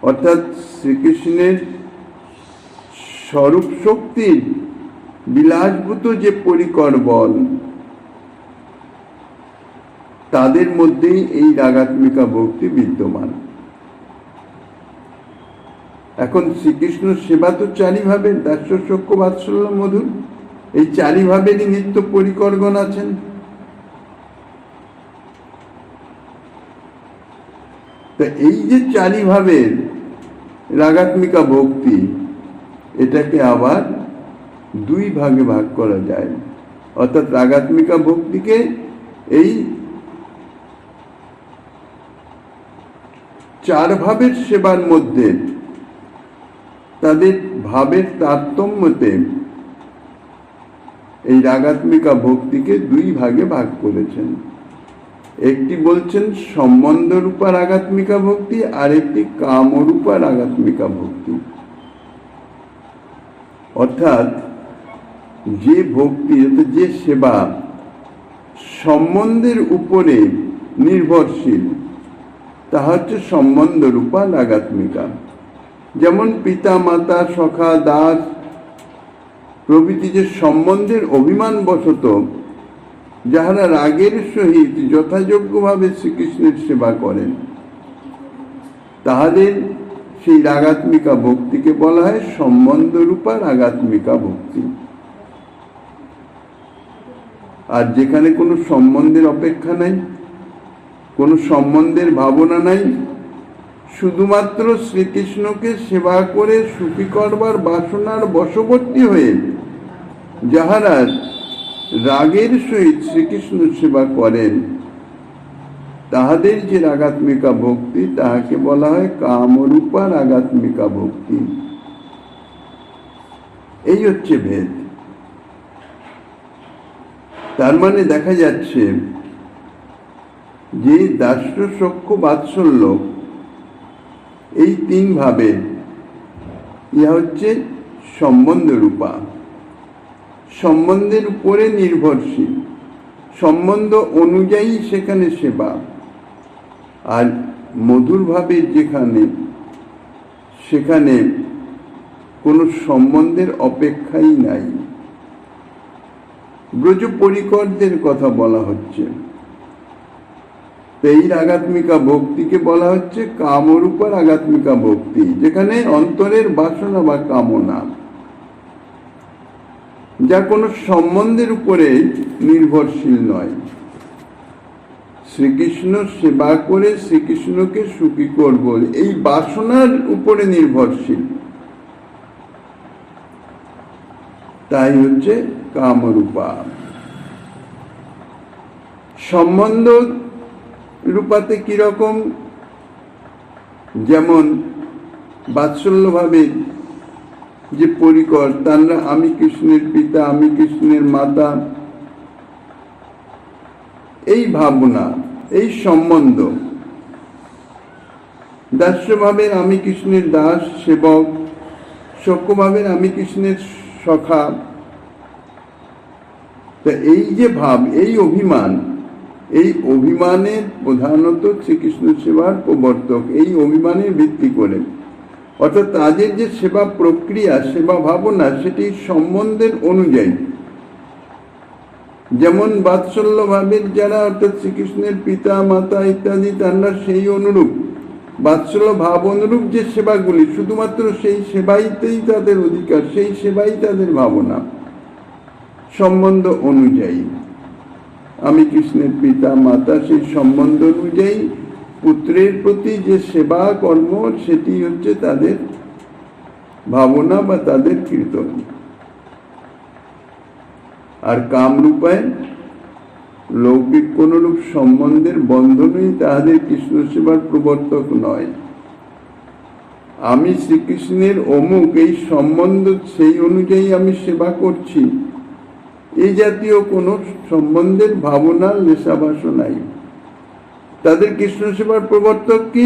অর্থাৎ শ্রীকৃষ্ণের স্বরূপ শক্তির বিলাসভূত যে পরিকর বল, তাদের মধ্যেই এই রাগাত্মিকা ভক্তি বিদ্যমান। এখন শ্রীকৃষ্ণ সেবা তো চারি ভাবের, দাস্য সখ্য বাৎসল্য মধুর, এই চারি ভাবেরই নিত্য পরিকরগণ আছেন। তা এই যে চারি ভাবের রাগাত্মিকা ভক্তি, এটাকে আবার দুই ভাগে ভাগ করা যায়। অর্থাৎ রাগাত্মিকা ভক্তিকে এই চার ভাবের সেবার মধ্যে তাদের ভাবের তারতম্যতে এই রাগাত্মিকা ভক্তিকে দুই ভাগে ভাগ করেছেন। একটি বলছেন সম্বন্ধরূপা রাগাত্মিকা ভক্তি, আর একটি কামরূপা রাগাত্মিকা ভক্তি। অর্থাৎ যে ভক্তি, যে সেবা সম্বন্ধের উপরে নির্ভরশীল, তাহা হচ্ছে সম্বন্ধরূপা রাগাত্মিকা। যেমন পিতা মাতা সখা দাস প্রভৃতি যে সম্বন্ধের অভিমান বশত যাহারা রাগের সহিত যথাযোগ্যভাবে শ্রীকৃষ্ণের সেবা করেন, তাহাদের সেই রাগাত্মিকা ভক্তিকে বলা হয় সম্বন্ধরূপা রাগাত্মিকা ভক্তি। আর যেখানে কোনো সম্বন্ধের অপেক্ষা নাই, কোনো সম্বন্ধের ভাবনা নাই, শুধুমাত্র শ্রীকৃষ্ণকে সেবা করে সুখী করবার বাসনার বশবর্তী হয়ে যাহারা রাগের সহিত শ্রীকৃষ্ণ সেবা করেন, তাহাদের যে রাগাত্মিকা ভক্তি, তাহাকে বলা হয় কামরূপা রাগাত্মিকা ভক্তি। এই হচ্ছে ভেদ। তার মানে দেখা যাচ্ছে যে দাস্য সখ্য বাৎসল্য, এই তিন ভাবে ইহা হচ্ছে সম্বন্ধরূপা, সম্বন্ধের উপরে নির্ভরশীল, সম্বন্ধ অনুযায়ী সেখানে সেবা। আর মধুর ভাবে যেখানে, সেখানে কোনো সম্বন্ধের অপেক্ষাই নাই। ব্রজ পরিকরদের কথা বলা হচ্ছে। এই রাগাত্মিকা ভক্তিকে বলা হচ্ছে কামরূপা রাগাত্মিকা ভক্তি, যেখানে অন্তরের বাসনা বা কামনা, যা কোনো সম্বন্ধের উপরে নির্ভরশীল নয়। শ্রীকৃষ্ণ সেবা করে শ্রীকৃষ্ণকে সুখী করব, এই বাসনার উপরে নির্ভরশীল, তাই হচ্ছে কামরূপা। সম্বন্ধ রূপাতে কিরকম, যেমন বাৎসল্যভাবে যে পরিকর, তারা আমি কৃষ্ণের পিতা, আমি কৃষ্ণের মাতা, এই ভাবনা, এই সম্বন্ধ। দাস্যভাবের আমি কৃষ্ণের দাস সেবক, সখ্যভাবের আমি কৃষ্ণের সখা। তা এই যে ভাব, এই অভিমান, এই অভিমানের প্রধানত শ্রীকৃষ্ণ সেবার প্রবর্তক, এই অভিমানের ভিত্তি করে, অর্থাৎ তাদের যে সেবা প্রক্রিয়া, সেবা ভাবনা, সেটি সম্বন্ধের অনুযায়ী। যেমন বাৎসল্য ভাবের যারা, অর্থাৎ শ্রীকৃষ্ণের পিতা মাতা ইত্যাদি, তারা সেই অনুরূপ বাৎসল্য ভাব অনুরূপ যে সেবাগুলি, শুধুমাত্র সেই সেবাইতেই তাদের অধিকার, সেই সেবাই তাদের ভাবনা, সম্বন্ধ অনুযায়ী। আমি কৃষ্ণের পিতা মাতা, সেই সম্বন্ধ অনুযায়ী পুত্রের প্রতি যে সেবা কর্ম, সেটি হচ্ছে তাদের ভাবনা বা তাদের কীর্তন। আর কামরূপায় লৌকিক কোনরূপ সম্বন্ধের বন্ধনই তাহাদের কৃষ্ণ সেবার প্রবর্তক নয়। আমি শ্রীকৃষ্ণের অমুক, এই সম্বন্ধ, সেই অনুযায়ী আমি সেবা করছি, এই জাতীয় কোনো সম্বন্ধের ভাবনার লেশাভাস নাই। তাদের কৃষ্ণ সেবার প্রবর্তক কি?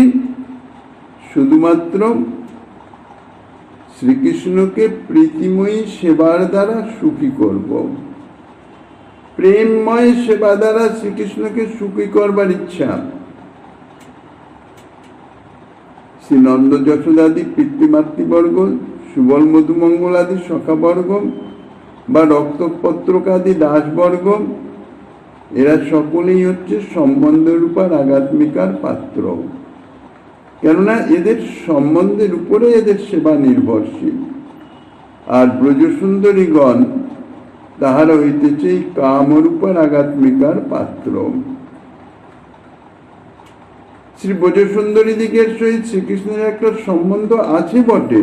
শুধুমাত্র শ্রীকৃষ্ণকে প্রীতিময়ী সেবার দ্বারা সুখী করব। প্রেমময় সেবা দ্বারা শ্রীকৃষ্ণকে সুখী করবার ইচ্ছা। শ্রী নন্দ যশোদাদি পিতৃমাতৃবর্গ, সুবল মধুমঙ্গলাদি সখাবর্গ বা রক্তপত্রকাদি দাসবর্গ, এরা সকলেই হচ্ছে সম্বন্ধরূপার আগাত্মিকার পাত্র। কেননা এদের সম্বন্ধের উপরে এদের সেবা নির্ভরশীল। আর ব্রজসুন্দরীগণ তাহারা হইতেছে এই কামরূপার আগাত্মিকার পাত্র। শ্রী ব্রজসুন্দরী দিগের সহিত শ্রীকৃষ্ণের একটা সম্বন্ধ আছে বটে,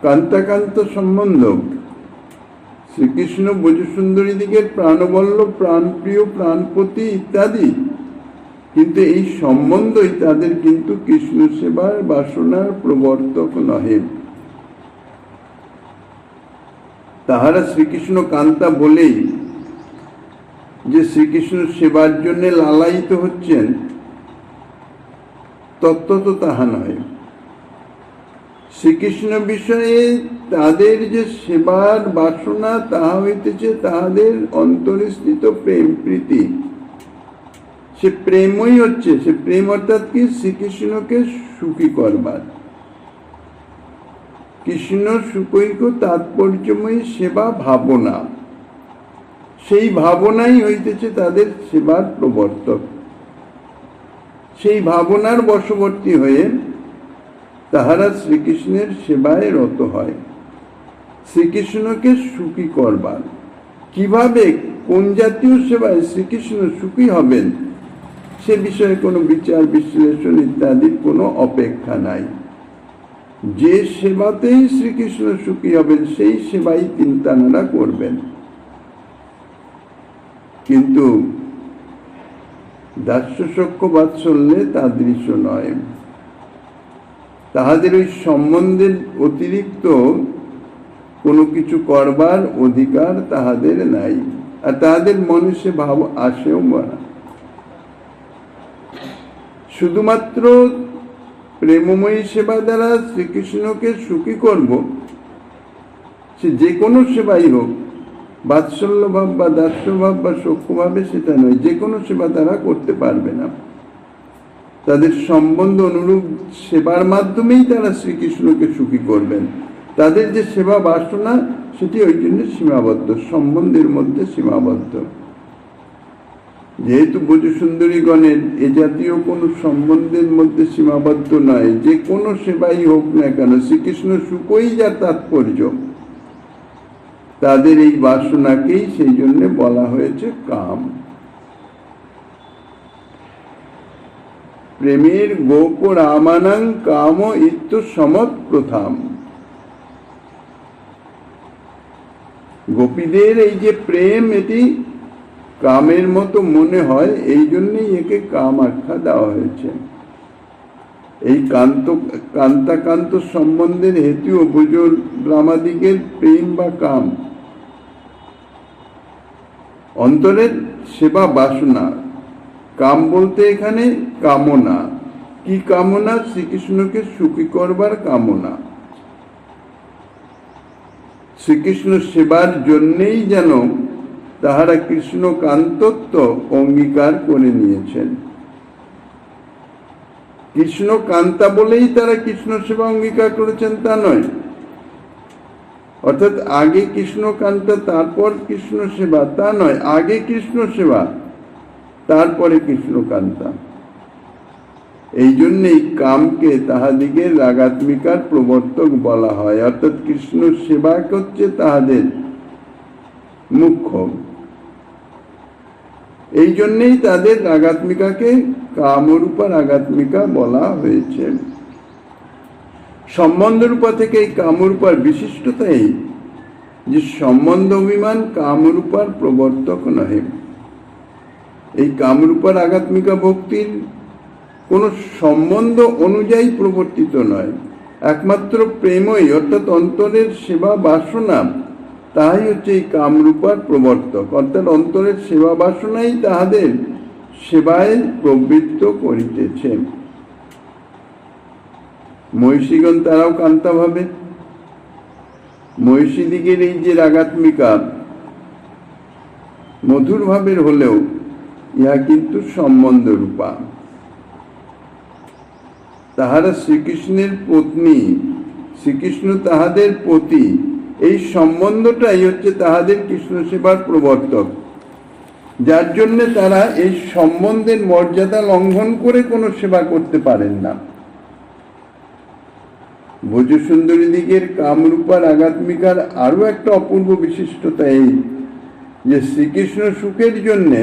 কান্তাকান্ত সম্বন্ধ। শ্রীকৃষ্ণ ব্রজসুন্দরী দিগের প্রাণবল্লভ, প্রাণপ্রিয়, প্রাণপতি ইত্যাদি, কিন্তু এই সম্বন্ধই তাদের কিন্তু কৃষ্ণ সেবার বাসনার প্রবর্তক নহে। তাহারা শ্রীকৃষ্ণ কান্তা বলেই যে শ্রীকৃষ্ণ সেবার জন্য লালায়িত হচ্ছেন, তত্ত্বত তাহা নয়। শ্রীকৃষ্ণ বিষয়ে তাদের যে সেবার বাসনা, তাহা হইতেছে তাহাদের অন্তরে স্থিত প্রেম, প্রীতি। সে প্রেমই হচ্ছে, সে প্রেম অর্থাৎ কি? শ্রীকৃষ্ণকে সুখী করবার। কৃষ্ণ সুখৈক তাৎপর্যময়ী সেবা ভাবনা, সেই ভাবনাই হইতেছে তাদের সেবার প্রবর্তক। সেই ভাবনার বশবর্তী হয়ে তাহারা শ্রীকৃষ্ণের সেবায় রত হয়, শ্রীকৃষ্ণকে সুখী করবার। কিভাবে, কোন জাতীয় সেবায় শ্রীকৃষ্ণ সুখী হবেন সে বিষয়ে কোনো বিচার বিশ্লেষণ ইত্যাদির কোনো অপেক্ষা নাই। যে সেবাতেই শ্রীকৃষ্ণ সুখী হবেন সেই সেবাই তাঁরা করবেন। কিন্তু দাস্যসখ্য বাৎসল্যে তাদৃশ নয়। তাহাদের ওই সম্বন্ধের অতিরিক্ত কোনো কিছু করবার অধিকার তাহাদের নাই, আর তাহাদের মনে সে ভাব আসেও না। শুধুমাত্র প্রেমময়ী সেবা দ্বারা শ্রীকৃষ্ণকে সুখী করব, সে যে কোনো সেবাই হোক, বাৎসল্য ভাব বা দাস্যভাব বা সখ্যভাবে সেটা নয়, যে কোনো সেবা তারা করতে পারবে না। তাদের সম্বন্ধ অনুরূপ সেবার মাধ্যমেই তারা শ্রীকৃষ্ণকে সুখী করবেন। তাদের যে সেবা বাসনা সেটি ওই জন্য সীমাবদ্ধ, সম্বন্ধের মধ্যে সীমাবদ্ধ। যেহেতু ব্রজসুন্দরীগণের এ জাতীয় কোনো সম্বন্ধের মধ্যে সীমাবদ্ধ নয়, যে কোনো সেবাই হোক না কেন শ্রীকৃষ্ণ সুখই যার তাৎপর্য, তাদের এই বাসনাকেই সেই জন্য বলা হয়েছে কাম। প্রেমের গোপ রামানাং কাম ইত্য সমত প্রথাম। গোপীদের এই যে প্রেম, এটি কামের মতো মনে হয়, এই জন্যই একে কাম আখ্যা দেওয়া হয়েছে। এই কান্তাকান্ত সম্বন্ধের হেতু ব্রজ রামাদিগের প্রেম বা কাম, অন্তরের সেবা বাসনা। কাম বলতে এখানে কামনা। কি কামনা? শ্রীকৃষ্ণকে সুখী করবার কামনা। শ্রীকৃষ্ণ সেবার জন্যেই যেন তাহারা কৃষ্ণ কান্তত্ব অঙ্গীকার করে নিয়েছেন। কৃষ্ণ কান্তা বলেই তারা কৃষ্ণ সেবা অঙ্গীকার করেছেন তা নয়। অর্থাৎ আগে কৃষ্ণ কান্তা তারপর কৃষ্ণ সেবা তা নয়, আগে কৃষ্ণ সেবা তারপরে কৃষ্ণ কান্তা। এই জন্যেই কামকে তাহাদিগের রাগাত্মিকার প্রবর্তক বলা হয়, অর্থাৎ কৃষ্ণ সেবা হচ্ছে তাহাদের মুখ্য। এই জন্যেই তাদের রাগাত্মিকাকে কামরূপা রাগাত্মিকা বলা হয়েছে। সম্বন্ধরূপা থেকে এই কামরূপার বিশিষ্টতা এই যে সম্বন্ধ অভিমান কামরূপার প্রবর্তক নহে। এই কামরূপার আগাত্মিকা ভক্তির কোনো সম্বন্ধ অনুযায়ী প্রবর্তিত নয়, একমাত্র প্রেমই অর্থাৎ অন্তরের সেবা বাসনা, তাহাই হচ্ছে এই কামরূপার প্রবর্তক। অর্থাৎ অন্তরের সেবা বাসনাই তাহাদের সেবায় প্রবৃত্ত করিতেছে। মহিষীগণ তারাও কান্তা ভাবে, মহিষীদিগের এই যে রাগাত্মিকা মধুর ভাবের হলেও ইহা কিন্তু সম্বন্ধ রূপা। তাহারা শ্রীকৃষ্ণের পত্নী, শ্রীকৃষ্ণ তাহাদের পতি, এই সম্বন্ধটাই হচ্ছে তাহাদের কৃষ্ণ সেবার প্রবর্তক, যার জন্য তারা এই সম্বন্ধের মর্যাদা লঙ্ঘন করে কোনো সেবা করতে পারেন না। ভোজসুন্দরী দিগের কামরূপার আগাত্মিকার আরো একটা অপূর্ব বিশিষ্টতা এই যে শ্রীকৃষ্ণ সুখের জন্যে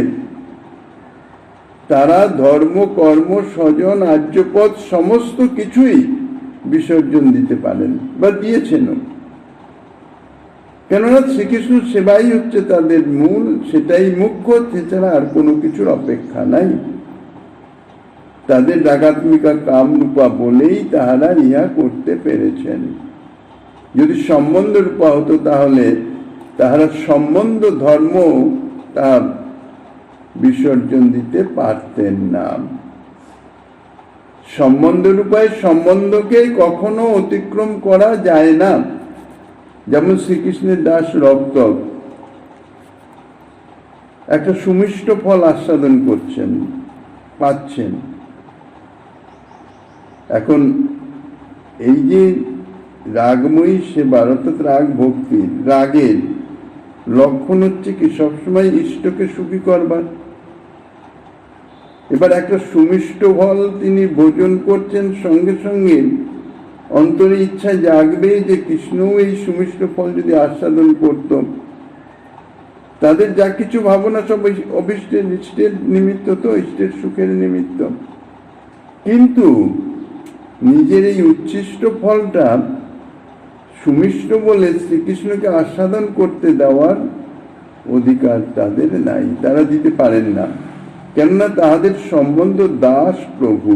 তারা ধর্ম, কর্ম, স্বজন, আর্যপদ সমস্ত কিছুই বিসর্জন দিতে পারেন বা দিয়েছেনও। কেননা শ্রীকৃষ্ণ সেবাই হচ্ছে তাদের মূল, সেটাই মুখ্য, এছাড়া আর কোনো কিছুর অপেক্ষা নাই। তাদের রাগাত্মিকা কামরূপা বলেই তাহারা ইহা করতে পেরেছেন। যদি সম্বন্ধ রূপা হতো তাহলে তাহারা সম্বন্ধ ধর্ম তা বিসর্জন দিতে পারতেন না। সম্বন্ধ রূপায় সম্বন্ধকে কখনো অতিক্রম করা যায় না। যেমন শ্রীকৃষ্ণের দাস রক্তক একটা সুমিষ্ট ফল আস্বাদন করছেন, পাচ্ছেন। এখন এই যে রাগময়ী সেবার অর্থাৎ রাগ ভক্তির, রাগের লক্ষণ হচ্ছে কি সবসময় ইষ্টকে সুখী করবার। এবার একটা সুমিষ্ট ফল তিনি ভোজন করছেন, সঙ্গে সঙ্গে অন্তরে ইচ্ছা জাগবে যে কৃষ্ণও এই সুমিষ্ট ফল যদি আস্বাদন করত। তাদের যা কিছু ভাবনা সব অভিষ্টের, ইষ্টের নিমিত্ত, তো ইষ্টের সুখের নিমিত্ত। কিন্তু নিজের এই উচ্ছিষ্ট ফলটা সুমিষ্ট বলে শ্রীকৃষ্ণকে আস্বাদন করতে দেওয়ার অধিকার তাদের নাই, তারা দিতে পারেন না। কেননা তাহাদের সম্বন্ধ দাস প্রভু,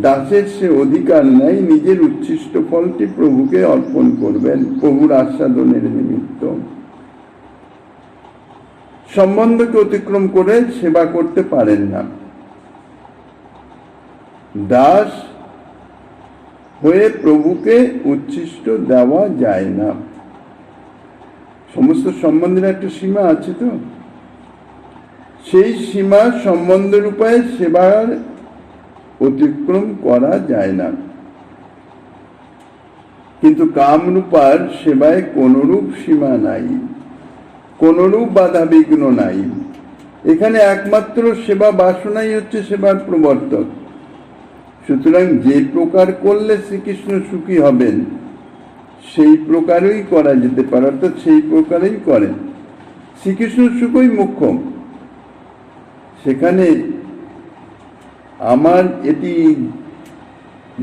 দাসের সে অধিকার নাই নিজের উচ্ছিষ্ট ফলটি প্রভুকে অর্পণ করবেন প্রভুর আস্বাদনের নিমিত্ত। সম্বন্ধকে অতিক্রম করে সেবা করতে পারেন না। দাস হয়ে প্রভুকে উচ্ছিষ্ট দেওয়া যায় না। সমস্ত সম্বন্ধের একটা সীমা আছে, তো সেই সীমা সম্বন্ধ রূপায় সেবার অতিক্রম করা যায় না। কিন্তু কামরূপার সেবায় কোনরূপ সীমা নাই, কোনরূপ বাধা বিঘ্ন নাই। এখানে একমাত্র সেবা বাসনাই হচ্ছে সেবার প্রবর্তক। সুতরাং যে প্রকার করলে শ্রীকৃষ্ণ সুখী হবেন সেই প্রকারই করা যেতে পারে, অর্থাৎ সেই প্রকারেই করেন। শ্রীকৃষ্ণ সুখই মুখ্য। সেখানে আমার এটি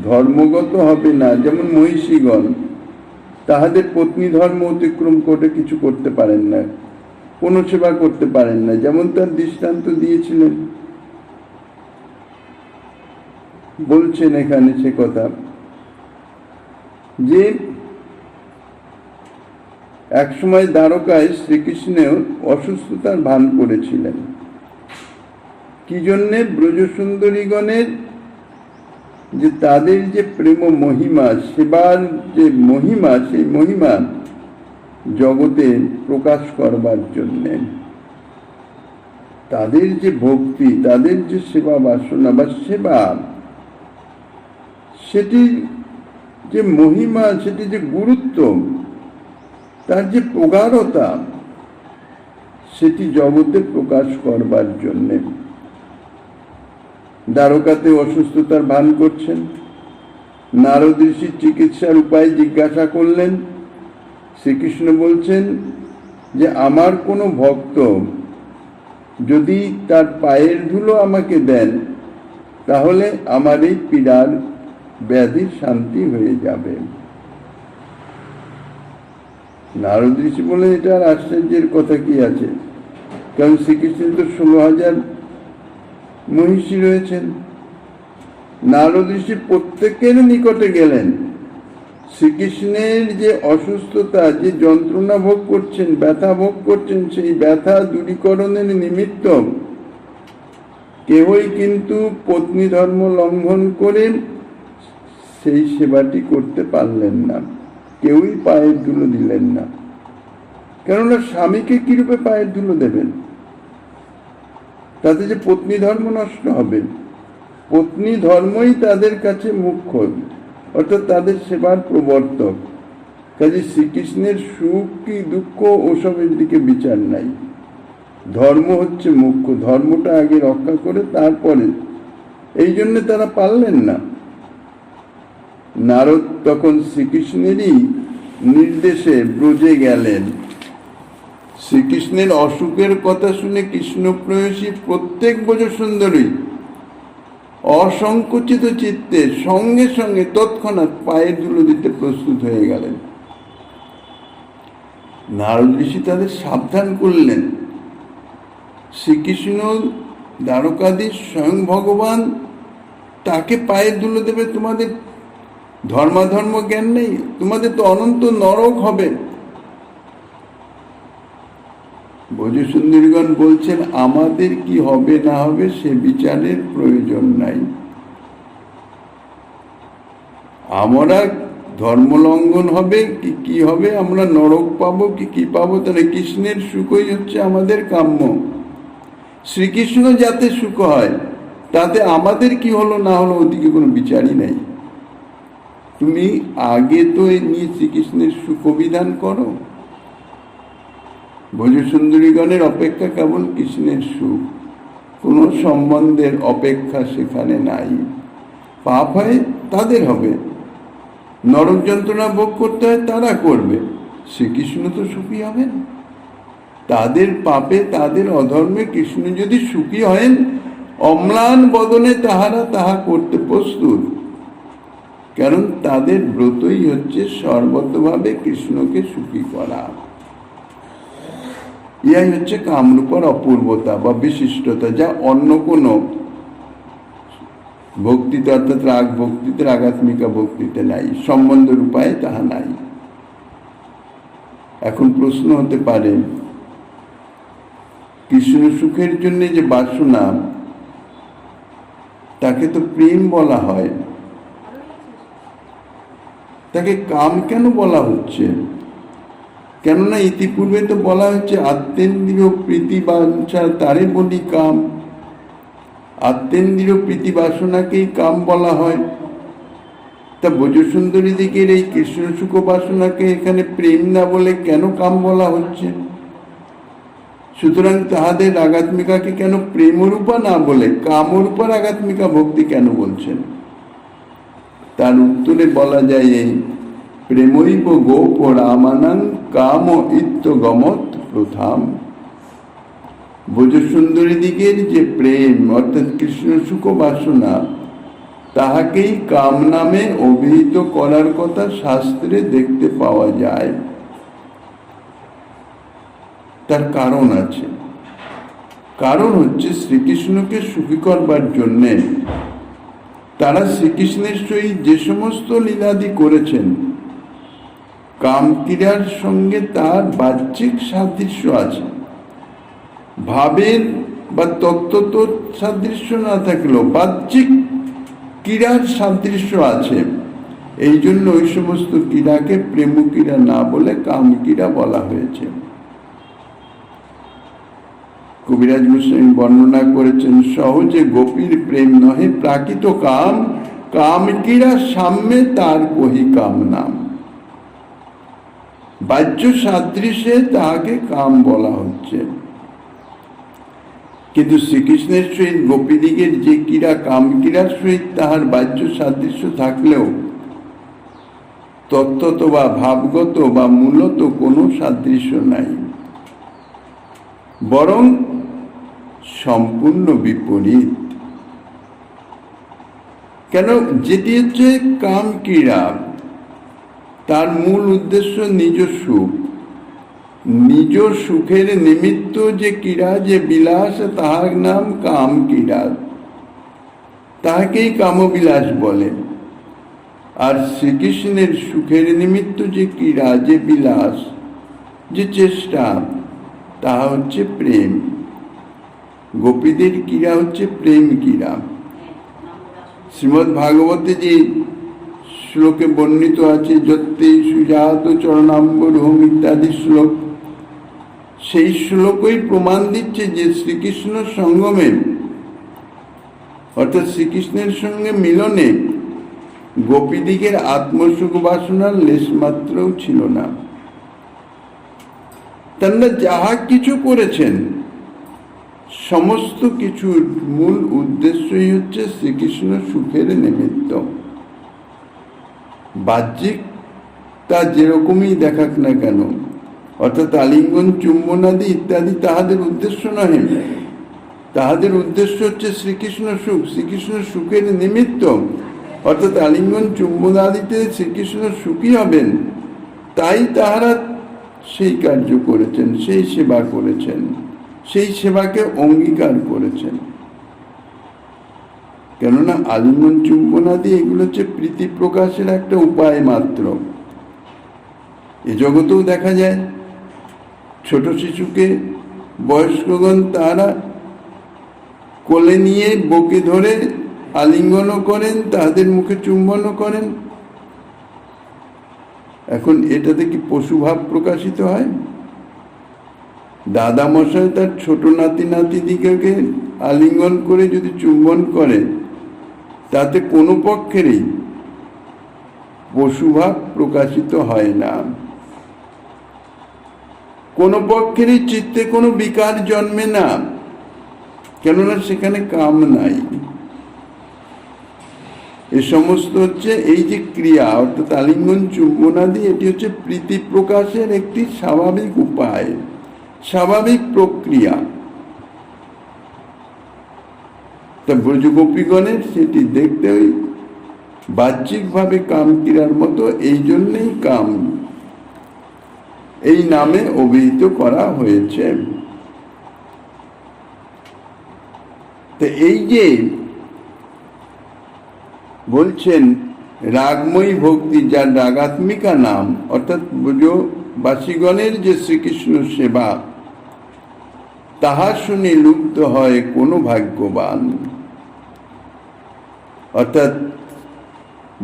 ধর্মগত হবে না। যেমন মহিষীগণ তাহাদের পত্নী ধর্ম অতিক্রম করে কিছু করতে পারেন না, কোনো সেবা করতে পারেন না। যেমন তার দৃষ্টান্ত দিয়েছিলেন, বলছেন এখানে সে কথা যে এক সময় দ্বারকায় শ্রীকৃষ্ণের অসুস্থতার ভান করেছিলেন। কি জন্যে? ব্রজসুন্দরীগণের যে তাদের যে প্রেম মহিমা, সেবার যে মহিমা, সেই মহিমা জগতে প্রকাশ করবার জন্যে, তাদের যে ভক্তি, তাদের যে সেবা বাসনা বা সেবা, সেটি যে মহিমা, সেটি যে গুরুত্ব, তার যে প্রগাঢ়তা, সেটি জগতে প্রকাশ করবার জন্যে দ্বারকাতে অসুস্থতার ভান করছেন। নারদ ঋষি চিকিৎসার উপায় জিজ্ঞাসা করলেন। শ্রীকৃষ্ণ বলছেন যে আমার কোনো ভক্ত যদি তার পায়ের ধুলো আমাকে দেন তাহলে আমার এই পীড়ার ব্যাধির শান্তি হয়ে যাবে। নারদ ঋষি বলেন এটা আর আশ্চর্যের কথা কি আছে, কারণ শ্রীকৃষ্ণের তো 16,000 মহিষী রয়েছেন। নারদ ঋষি প্রত্যেকের নিকটে গেলেন। শ্রীকৃষ্ণের যে অসুস্থতা, যে যন্ত্রণা ভোগ করছেন, ব্যথা ভোগ করছেন, সেই ব্যথা দূরীকরণের নিমিত্ত কেহই কিন্তু পত্নী ধর্ম লঙ্ঘন করে সেই সেবাটি করতে পারলেন না। কেউই পায়ের ধুলো দিলেন না। কেননা স্বামীকে কিরূপে পায়ের ধুলো দেবেন? তাতে যে পত্নী ধর্ম নষ্ট হবে। পত্নী ধর্মই তাদের কাছে মুখ্য, অর্থাৎ তাদের সেবার প্রবর্তক। কাজে শ্রীকৃষ্ণের সুখ কি দুঃখ ওসবের দিকে বিচার নাই, ধর্ম হচ্ছে মুখ্য। ধর্মটা আগে রক্ষা করে তারপরে। এই জন্য তারা পারলেন না। নারদ তখন শ্রীকৃষ্ণেরই নির্দেশে ব্রজে গেলেন। শ্রীকৃষ্ণের অসুখের কথা শুনে কৃষ্ণ প্রেয়সী প্রত্যেক ব্রজসুন্দরী অসংকুচিত চিত্তে সঙ্গে সঙ্গে তৎক্ষণাৎ পায়ের ধুলো দিতে প্রস্তুত হয়ে গেলেন। নারদ ঋষি তাদের সাবধান করলেন, শ্রীকৃষ্ণ দ্বারকাধীশ স্বয়ং ভগবান, তাকে পায়ের ধুলো দেবে? তোমাদের ধর্মাধর্ম জ্ঞান নেই? তোমাদের তো অনন্ত নরক হবে। ব্রজসুন্দরীগণ বলছেন, আমাদের কি হবে না হবে সে বিচারের প্রয়োজন নাই। আমরা ধর্মলঙ্ঘন হবে কি হবে, আমরা নরক পাবো কি পাবো, তাহলে কৃষ্ণের সুখই হচ্ছে আমাদের কাম্য। শ্রীকৃষ্ণ যাতে সুখ হয়, তাতে আমাদের কি হলো না হলো ওদিকে কোনো বিচারই নাই। তুমি আগে তো এই নিয়ে শ্রীকৃষ্ণের সুখবিধান করো। ব্রজসুন্দরীগণের অপেক্ষা কেবল কৃষ্ণের সুখ, কোনো সম্বন্ধের অপেক্ষা সেখানে নাই। পাপ হয় তাদের হবে, নরক যন্ত্রণা ভোগ করতে হয় তারা করবে, শ্রীকৃষ্ণ তো সুখী হবেন। তাদের পাপে তাদের অধর্মে কৃষ্ণ যদি সুখী হয়েন, অম্লান বদনে তাহারা তাহা করতে প্রস্তুত। কারণ তাদের ব্রতই হচ্ছে সর্বতভাবে কৃষ্ণকে সুখী করা। ইহাই হচ্ছে কামরূপের অপূর্বতা বা বিশিষ্টতা, যা অন্য কোনো ভক্তিতে অর্থাৎ রাগ ভক্তিতে, রাগাত্মিকা ভক্তিতে নাই, সম্বন্ধের উপায়ে তাহা নাই। এখন প্রশ্ন হতে পারে, কৃষ্ণ সুখের জন্য যে বাসনা, তাকে তো প্রেম বলা হয়, তাকে কাম কেন বলা হচ্ছে? কেননা ইতিপূর্বে তো বলা হচ্ছে আত্মেন্দ্রিয় প্রীতি বাঞ্ছা তারে বলি কাম। আত্মেন্দ্রিয় প্রীতি বাসনাকেই কাম বলা হয়। তা ব্রজসুন্দরী দিকের এই কৃষ্ণ সুখ বাসনাকে এখানে প্রেম না বলে কেন কাম বলা হচ্ছে? সুতরাং তাহাদের রাগাত্মিকাকে কেন প্রেমরূপা না বলে কামরূপা রাগাত্মিকা ভক্তি কেন বলছেন? তার উত্তরে বলা যায়, এই প্রেমৈব গোপ রামানাং কাম ইত্যগমত প্রথাম। ব্রজসুন্দরী দিকের যে প্রেম অর্থাৎ কৃষ্ণ সুখ বাসনা, তাহাকেই কাম নামে অভিহিত করার কথা শাস্ত্রে দেখতে পাওয়া যায়। তার কারণ আছে। কারণ হচ্ছে শ্রীকৃষ্ণকে সুখী করবার জন্যে তারা শ্রীকৃষ্ণের সহিত যে সমস্ত লীলাদি করেছেন, কামক্রীড়ার সঙ্গে তার বাহ্যিক সাদৃশ্য আছে। ভাবের বা তত্ত্বত সাদৃশ্য না থাকলেও বাহ্যিক ক্রীড়ার সাদৃশ্য আছে। এই জন্য ওই সমস্ত ক্রীড়াকে প্রেম ক্রীড়া না বলে কাম ক্রীড়া বলা হয়েছে। কবিরাজ গোস্বামী বর্ণনা করেছেন, সহজে গোপীর প্রেম নহে প্রাকৃত কাম, কাম ক্রীড়া সাম্যে তার কহি কাম নাম। বাহ্য সাদৃশ্যে তাহাকে কাম বলা হচ্ছে। কিন্তু শ্রীকৃষ্ণের সহিত গোপীদিগের যে ক্রীড়া, কাম ক্রীড়ার সহিত তাহার বাহ্য সাদৃশ্য থাকলেও তত্ত্বত বা ভাবগত বা মূলত কোনো সাদৃশ্য নাই, বরং সম্পূর্ণ বিপরীত। কেন? যেটি হচ্ছে কাম ক্রীড়া, তার মূল উদ্দেশ্য নিজ সুখ। নিজ সুখের নিমিত্ত যে ক্রীড়া, যে বিলাস, তাহার নাম কাম ক্রীড়া, তাহাকেই কামবিলাস বলে। আর শ্রীকৃষ্ণের সুখের নিমিত্ত যে ক্রীড়া, যে বিলাস, যে চেষ্টা, তাহা হচ্ছে প্রেম। গোপীদের ক্রীড়া হচ্ছে প্রেম ক্রীড়া। শ্রীমদ্ ভাগবতে যে শ্লোকে বর্ণিত আছে যত্তে সুজাত চরণাম্বরোহম ইত্যাদি শ্লোক। সেই শ্লোকই প্রমাণ দিচ্ছে যে শ্রীকৃষ্ণ সঙ্গমে অর্থাৎ শ্রীকৃষ্ণের সঙ্গে মিলনে গোপীদিগের আত্মসুখ বাসনার লেশমাত্রও ছিল না। তারা যাহা কিছু করেছেন সমস্ত কিছুর মূল উদ্দেশ্যই হচ্ছে শ্রীকৃষ্ণ সুখের নিমিত্ত। বাহ্যিক তা যেরকমই দেখাক না কেন, অর্থাৎ আলিঙ্গন চুম্বনাদি ইত্যাদি তাহাদের উদ্দেশ্য নহে। তাহাদের উদ্দেশ্য হচ্ছে শ্রীকৃষ্ণ সুখ, শ্রীকৃষ্ণ সুখের নিমিত্ত। অর্থাৎ আলিঙ্গন চুম্বনাদিতে শ্রীকৃষ্ণ সুখী হবেন, তাই তাহারা সেই কার্য করেছেন, সেই সেবা করেছেন, সেই সেবাকে অঙ্গীকার করেছেন। কেননা আলিঙ্গন চুম্বনাদি এগুলো হচ্ছে প্রীতি প্রকাশের একটা উপায় মাত্র। এ জগতেও দেখা যায় ছোট শিশুকে বয়স্কগণ তারা কোলে নিয়ে বুকে ধরে আলিঙ্গনও করেন, তাদের মুখে চুম্বনও করেন। এখন এটাতে কি পশুভাব প্রকাশিত হয়? দাদা মশাই তার ছোট নাতি নাতিদিকে আলিঙ্গন করে যদি চুম্বন করে, তাতে কোনো পক্ষেরই পশুভাব প্রকাশিত হয় না। কোনো পক্ষেরই চিত্তে কোনো বিকার জন্মে না, কেননা সেখানে কাম নাই। এ সমস্ত হচ্ছে এই যে ক্রিয়া অর্থাৎ আলিঙ্গন চুম্বনাদি, এটি হচ্ছে প্রীতি প্রকাশের একটি স্বাভাবিক উপায়, স্বাভাবিক প্রক্রিয়া। তা ব্রজগোপীগণের সেটি দেখতে বাহ্যিকভাবে কাম ক্রিয়ার মতো, এই জন্যই কাম এই নামে অভিহিত করা হয়েছে। তো এই যে বলছেন রাগময়ী ভক্তি, যার রাগাত্মিকা নাম, অর্থাৎ ব্রজবাসীগণের যে শ্রীকৃষ্ণ সেবা, তাহা শুনে লুপ্ত হয় কোনো ভাগ্যবান। অর্থাৎ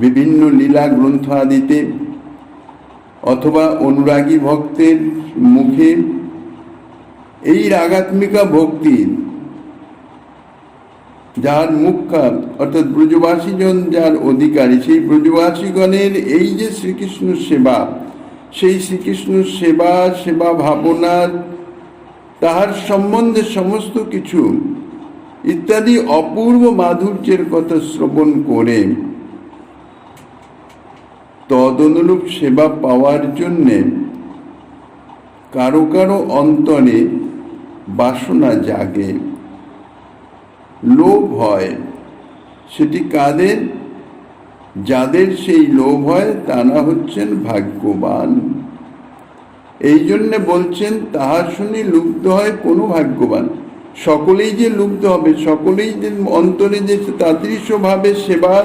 বিভিন্ন লীলা গ্রন্থ আদিতে অথবা অনুরাগী ভক্তের মুখে এই রাগাত্মিকা ভক্তি, যার মুখ্য অর্থাৎ ব্রজবাসীগণ যার অধিকারী, সেই ব্রজবাসীগণের এই যে শ্রীকৃষ্ণ সেবা, সেই শ্রীকৃষ্ণ সেবা সেবা ভাবনা, তাহার সম্বন্ধে সমস্ত কিছু ইত্যাদি অপূর্ব মাধুর্যের কথা শ্রবণ করে তদনুরূপ সেবা পাওয়ার জন্যে কারো কারো অন্তরে বাসনা জাগে, লোভ হয়। সেটি কাদের? যাদের সেই লোভ হয় তারা হচ্ছেন ভাগ্যবান। এই জন্যে বলছেন তাহা শুনি লুব্ধ হয় কোনো ভাগ্যবান। সকলেই যে লুব্ধ হবে, সকলেই যে অন্তরে যে তাদৃশভাবে সেবা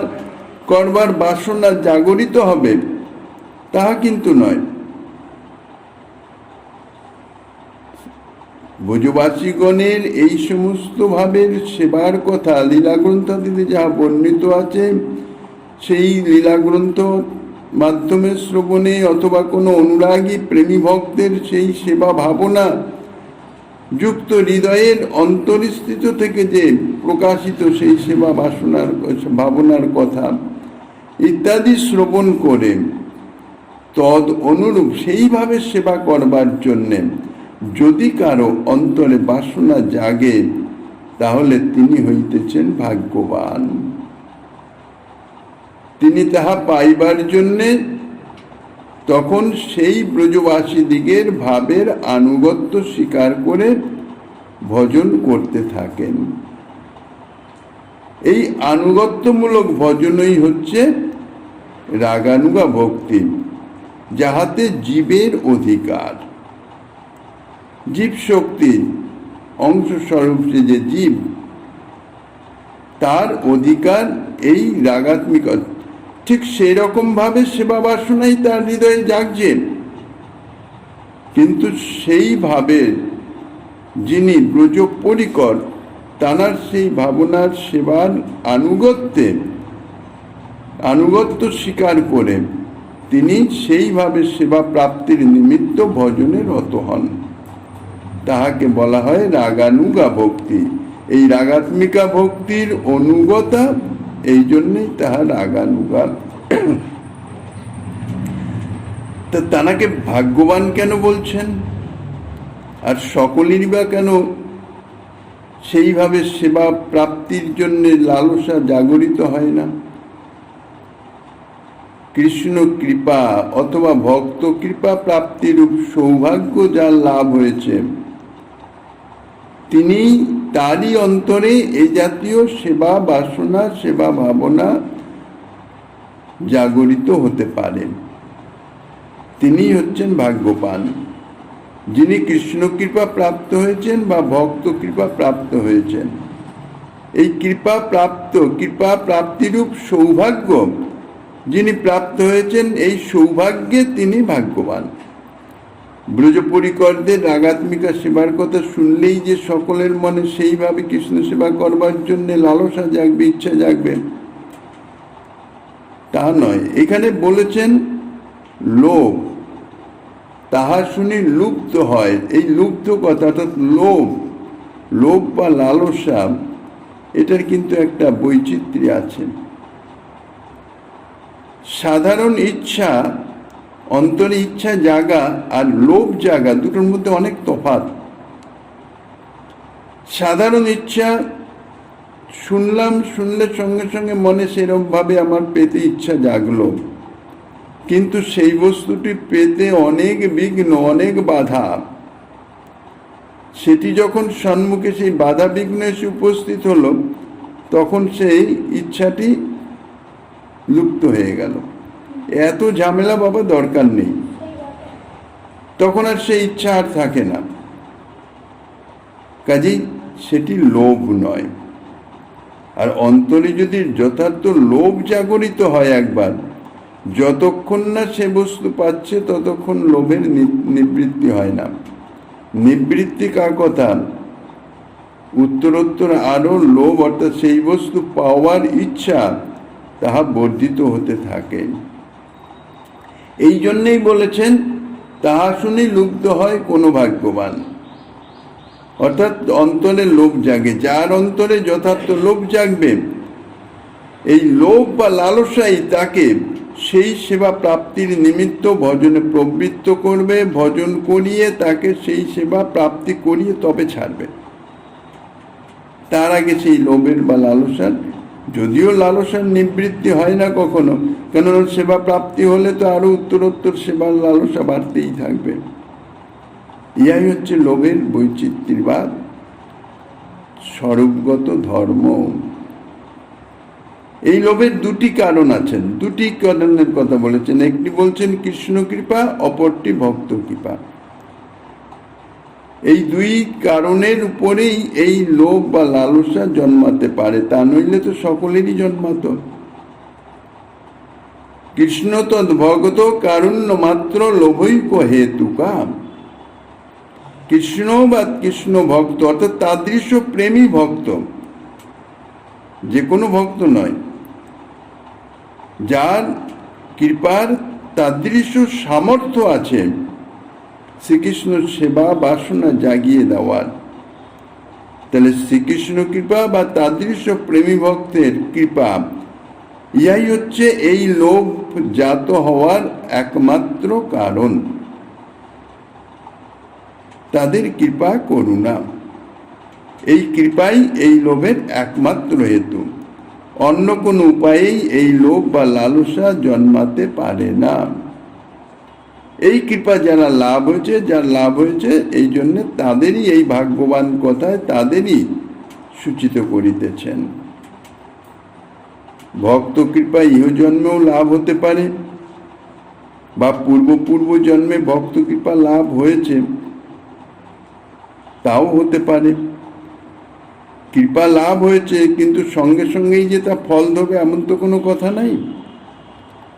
করবার বাসনা জাগরিত হবে, তাহা কিন্তু নয়। ব্রজবাসীগণের এই সমস্ত ভাবের সেবার কথা লীলাগ্রন্থাদিতে যাহা বর্ণিত আছে, সেই লীলাগ্রন্থ মাধ্যমে শ্রবণে অথবা কোনো অনুরাগী প্রেমী ভক্তের সেই সেবা ভাবনা যুক্ত হৃদয়ের অন্তরস্থিত থেকে যে প্রকাশিত সেই সেবা বাসনার ভাবনার কথা ইত্যাদি শ্রবণ করে তদ অনুরূপ সেইভাবে সেবা করবার জন্যে যদি কারো অন্তরে বাসনা জাগে, তাহলে তিনি হইতেছেন ভাগ্যবান। তিনি তাহা পাইবার জন্যে তখন সেই ব্রজবাসী দিগের ভাবের আনুগত্য স্বীকার করে ভজন করতে থাকেন। এই আনুগত্যমূলক ভজনই হচ্ছে রাগানুগা ভক্তি, যাহাতে জীবের অধিকার, জীব শক্তি অংশস্বরূপ যে জীব, তার অধিকার এই রাগাত্মিকা। ঠিক সেই রকম ভাবে সেবা বাসনাই তার হৃদয়ে জাগছে, কিন্তু সেইভাবে যিনি ব্রজ পরিকর, তাঁর সেই ভাবনার সেবার আনুগত্যে আনুগত্য স্বীকার করে তিনি সেইভাবে সেবা প্রাপ্তির নিমিত্ত ভজনে রত হন। তাহাকে বলা হয় রাগানুগা ভক্তি। এই রাগাত্মিকা ভক্তির অনুগতা, এই জন্যই তাহা রাগানুগা। তা তানাকে ভাগ্যবান কেন বলছেন? আর সকলেরই বা কেন সেইভাবে সেবা প্রাপ্তির জন্য লালসা জাগরিত হয় না? কৃষ্ণ কৃপা অথবা ভক্ত কৃপা প্রাপ্তিরূপ সৌভাগ্য যার লাভ হয়েছে, তিনি তারই অন্তরে এই জাতীয় সেবা বাসনা, সেবা ভাবনা জাগরিত হতে পারেন। তিনি হচ্ছেন ভাগ্যবান, যিনি কৃষ্ণ কৃপা প্রাপ্ত হয়েছেন বা ভক্ত কৃপা প্রাপ্ত হয়েছেন। এই কৃপা প্রাপ্তিরূপ সৌভাগ্য যিনি প্রাপ্ত হয়েছেন, এই সৌভাগ্যে তিনি ভাগ্যবান। ব্রজপরিকরদের রাগাত্মিকা সেবার কথা শুনলেই যে সকলের মনে সেইভাবে কৃষ্ণ সেবা করবার জন্য লালসা জাগবে, ইচ্ছা জাগবে, তা নয়। এখানে বলেছেন লোভ, তাহা শুনি লুব্ধ হয়। এই লুব্ধ কথা, অর্থাৎ লোভ বা লালসা, এটার কিন্তু একটা বৈচিত্র্য আছে। সাধারণ ইচ্ছা, অন্তরে ইচ্ছা জাগা আর লোভ জাগা, দুটোর মধ্যে অনেক তফাৎ। সাধারণ ইচ্ছা শুনলে সঙ্গে সঙ্গে মনে সেরকম ভাবে আমার পেতে ইচ্ছা জাগলো, কিন্তু সেই বস্তুটি পেতে অনেক বিঘ্ন, অনেক বাধা। সেটি যখন সম্মুখে সেই বাধা বিঘ্ন এসে উপস্থিত হলো, তখন সেই ইচ্ছাটি লুপ্ত হয়ে গেল। এত ঝামেলা বাবা দরকার নেই, তখন আর সেই ইচ্ছা আর থাকে না। কাজেই সেটি লোভ নয়। আর অন্তরে যদি যথার্থ লোভ জাগরিত হয় একবার, যতক্ষণ না সে বস্তু পাচ্ছে ততক্ষণ লোভের নিবৃত্তি হয় না। নিবৃত্তি কার কথা? উত্তরোত্তর আরো লোভ, অর্থাৎ সেই বস্তু পাওয়ার ইচ্ছা, তাহা বর্ধিত হতে থাকে। এই জন্যই বলেছেন তাহা শুনি লুব্ধ হয় কোনো ভাগ্যবান। অর্থাৎ অন্তরে লোভ জাগে, যার অন্তরে যথার্থ লোভ জাগবে, এই লোভ বা লালসাই তাকে সেই সেবা প্রাপ্তির নিমিত্ত ভজনে প্রবৃত্ত করবে। ভজন করিয়ে তাকে সেই সেবা প্রাপ্তি করিয়ে তবে ছাড়বে। তার আগে সেই লোভের বা লালসার, যদিও লালসার নিবৃত্তি হয় না কখনো, কেননা সেবা প্রাপ্তি হলে তো আরো উত্তরোত্তর সেবার লালসা বাড়তেই থাকবে। ইহাই হচ্ছে লোভের বৈচিত্র্যবাদ, স্বরূপগত ধর্ম। এই লোভের দুটি কারণ আছেন, দুটি কারণের কথা বলেছেন। একটি বলছেন কৃষ্ণ কৃপা, অপরটি ভক্ত কৃপা। এই দুই কারণের উপরেই এই লোভ বা লালসা জন্মাতে পারে, তা নইলে তো সকলেরই জন্মাত। কৃষ্ণ তদ ভগত কারুণ্য মাত্র লোভৈক হেতুকা। কৃষ্ণ বা কৃষ্ণ ভক্ত, অর্থাৎ তাদৃশ প্রেমী ভক্ত, যে কোনো ভক্ত নয়, যার কৃপার তাদৃশ সামর্থ্য আছে শ্রীকৃষ্ণ সেবা বাসনা জাগিয়ে দেওয়ার, তাহলে শ্রীকৃষ্ণ কৃপা বা তাদৃশ প্রেমী ভক্তের কৃপা, ইহাই হচ্ছে এই লোভ জাত হওয়ার একমাত্র কারণ। তাদের কৃপা করুণা, এই কৃপাই এই লোভের একমাত্র হেতু। অন্য কোনো উপায়েই এই লোভ বা লালসা জন্মাতে পারে না। এই কৃপা যারা লাভ হয়েছে, যার লাভ হয়েছে, এই জন্য তাদেরই এই ভাগ্যবান কথায় তাদেরই সূচিত করিতেছেন। ভক্ত কৃপা ইহ জন্মেও লাভ হতে পারে, বা পূর্ব জন্মে ভক্ত কৃপা লাভ হয়েছে, তাও হতে পারে। কৃপা লাভ হয়েছে, কিন্তু সঙ্গে সঙ্গেই যে তা ফল দেবে এমন তো কোনো কথা নাই।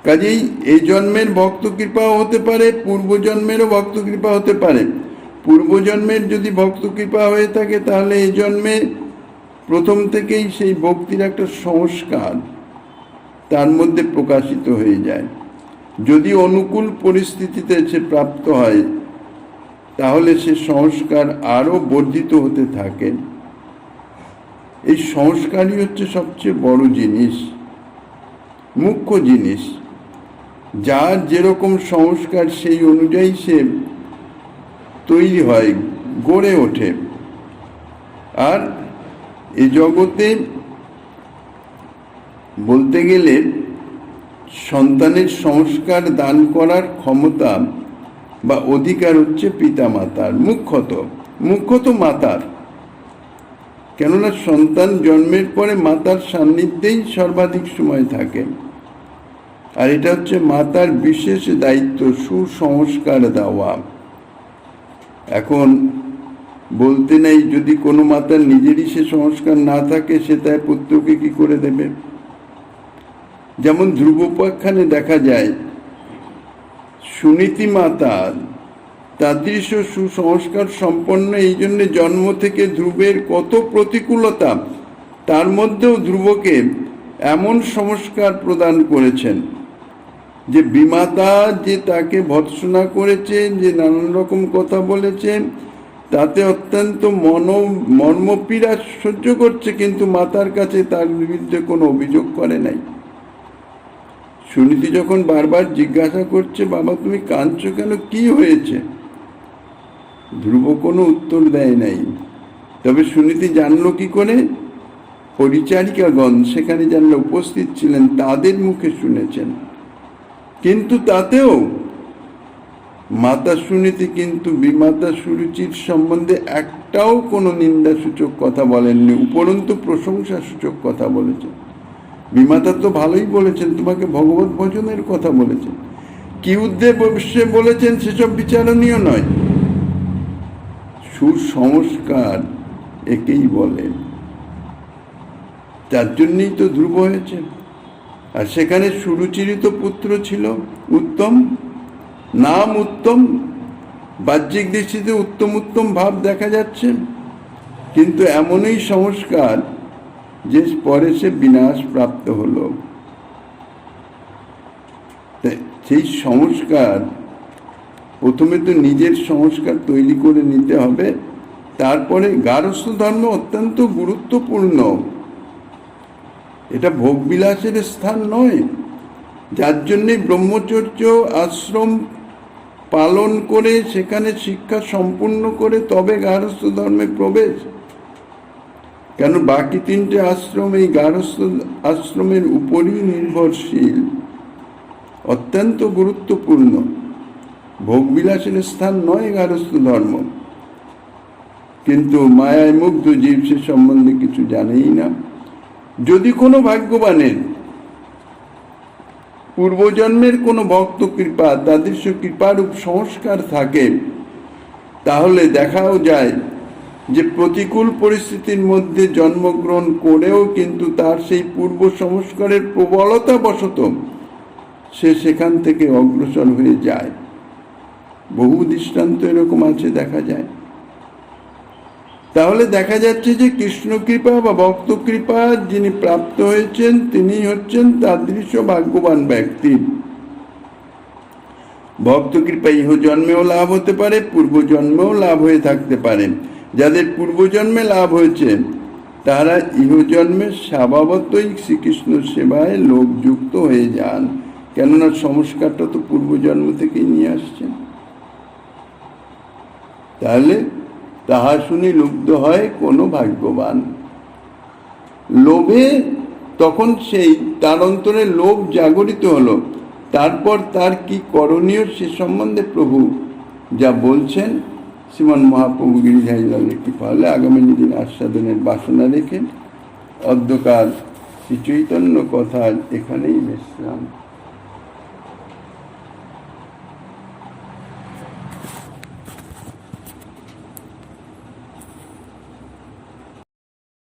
কাজেই এই জন্মের ভক্ত কৃপাও হতে পারে, পূর্বজন্মেরও ভক্ত কৃপা হতে পারে। পূর্বজন্মের যদি ভক্ত কৃপা হয়ে থাকে, তাহলে এই জন্মে প্রথম থেকেই সেই ভক্তির একটা সংস্কার তার মধ্যে প্রকাশিত হয়ে যায়। যদি অনুকূল পরিস্থিতিতে সে প্রাপ্ত হয় তাহলে সে সংস্কার আরো বর্ধিত হতে থাকে। এই সংস্কারই হচ্ছে সবচেয়ে বড় জিনিস, মুখ্য জিনিস। যার যেরকম সংস্কার সেই অনুযায়ী সে তৈরি হয়, গড়ে ওঠে। আর এ জগতে বলতে গেলে সন্তানের সংস্কার দান করার ক্ষমতা বা অধিকার হচ্ছে পিতা মাতার, মুখ্যত মাতার। কেননা সন্তান জন্মের পরে মাতার সান্নিধ্যেই সর্বাধিক সময় থাকে। আর এটা হচ্ছে মাতার বিশেষ দায়িত্ব, সুসংস্কার দেওয়া। এখন বলতে নেই, যদি কোনো মাতার নিজেরই সে সংস্কার না থাকে সে তার পুত্রকে কি করে দেবে? যেমন ধ্রুবোপাখ্যানে দেখা যায়, সুনীতি মাতা তাদৃশ সুসংস্কার সম্পন্ন, এই জন্য জন্ম থেকে ধ্রুবের কত প্রতিকূলতা, তার মধ্যেও ধ্রুবকে এমন সংস্কার প্রদান করেছেন যে বিমাতা যে তাকে ভৎসনা করেছেন, যে নানান রকম কথা বলেছেন, তাতে অত্যন্ত মর্মপীড়া সহ্য করছে, কিন্তু মাতার কাছে তার বিরুদ্ধে কোনো অভিযোগ করে নাই। সুনীতি যখন বারবার জিজ্ঞাসা করছে, বাবা তুমি কাঁদছো কেন, কি হয়েছে? ধ্রুব কোনো উত্তর দেয় নাই। তবে সুনীতি জানলো কি করে? পরিচারিকাগণ সেখানে যারা উপস্থিত ছিলেন তাদের মুখে শুনেছেন। কিন্তু তাতেও মাতা সুনীতি কিন্তু বিমাতা সুরুচির সম্বন্ধে একটাও কোনো নিন্দাসূচক কথা বলেননি, উপরন্তু প্রশংসাসূচক কথা বলেছেন। বিমাতা তো ভালোই বলেছেন, তোমাকে ভগবত ভজনের কথা বলেছেন। কি উদ্দেশ্যে বলেছেন সেসব বিচারণীয় নয়, সুসংস্কার একেই বলে। তার জন্যই তো ধ্রুব হয়েছে। আর সেখানে সুরুচিরই তো পুত্র ছিল উত্তম, নাম উত্তম, বাহ্যিক দৃষ্টিতে উত্তম ভাব দেখা যাচ্ছে, কিন্তু এমনই সংস্কার যে পরে সে বিনাশ প্রাপ্ত হলো। সেই সংস্কার প্রথমে তো নিজের সংস্কার তৈরি করে নিতে হবে, তারপরে গারস্থ ধর্ম অত্যন্ত গুরুত্বপূর্ণ। এটা ভোগবিলাসের স্থান নয়, যার জন্যে ব্রহ্মচর্য আশ্রম পালন করে সেখানে শিক্ষা সম্পূর্ণ করে তবে গারস্থ ধর্মে প্রবেশ। কেন বাকি তিনটে আশ্রম এই গারস্থ আশ্রমের উপরই নির্ভরশীল, অত্যন্ত গুরুত্বপূর্ণ। ভোগবিলাসের স্থান নয় গারস্থ ধর্ম। কিন্তু মায়ায় মুগ্ধ জীব সে সম্বন্ধে কিছু জানেই না। যদি কোনো ভাগ্যবানের পূর্বজন্মের কোনো ভক্ত কৃপা, তাদৃশ কৃপারূপ সংস্কার থাকে, তাহলে দেখাও যায় যে প্রতিকূল পরিস্থিতির মধ্যে জন্মগ্রহণ করেও কিন্তু তার সেই পূর্ব সংস্কারের প্রবলতা বশত সে সেখান থেকে অগ্রসর হয়ে যায়। বহু দৃষ্টান্ত এরকম আছে, দেখা যায়। তাহলে দেখা যাচ্ছে যে কৃষ্ণ কৃপা বা ভক্ত কৃপা যিনি প্রাপ্ত হয়েছেন তিনি হচ্ছেন তাদৃশ ভাগ্যবান ব্যক্তি। ভক্ত কৃপা ইহ জন্মেও লাভ হতে পারে, পূর্বজন্মেও লাভ হয়ে থাকতে পারে। যাদের পূর্বজন্মে লাভ হয়েছে তারা ইহজন্মে স্বভাবতই শ্রীকৃষ্ণ সেবায় লোকযুক্ত হয়ে যান, কেননা সংস্কারটা তো পূর্বজন্ম থেকেই নিয়ে আসছেন। তাহলে তাহা শুনি লুব্ধ হয় কোনো ভাগ্যবান। লোভে তখন সেই তার অন্তরে লোভ জাগরিত হলো, তারপর তার কি করণীয় সে সম্বন্ধে প্রভু যা বলছেন শ্রীমন মহাপ্রভু গিরিধারীলালের কৃপা হলে আগামী দিন আস্বাদনের বাসনা রেখে অদ্যকার শ্রী চৈতন্য কথা এখানেই বিশ্রাম।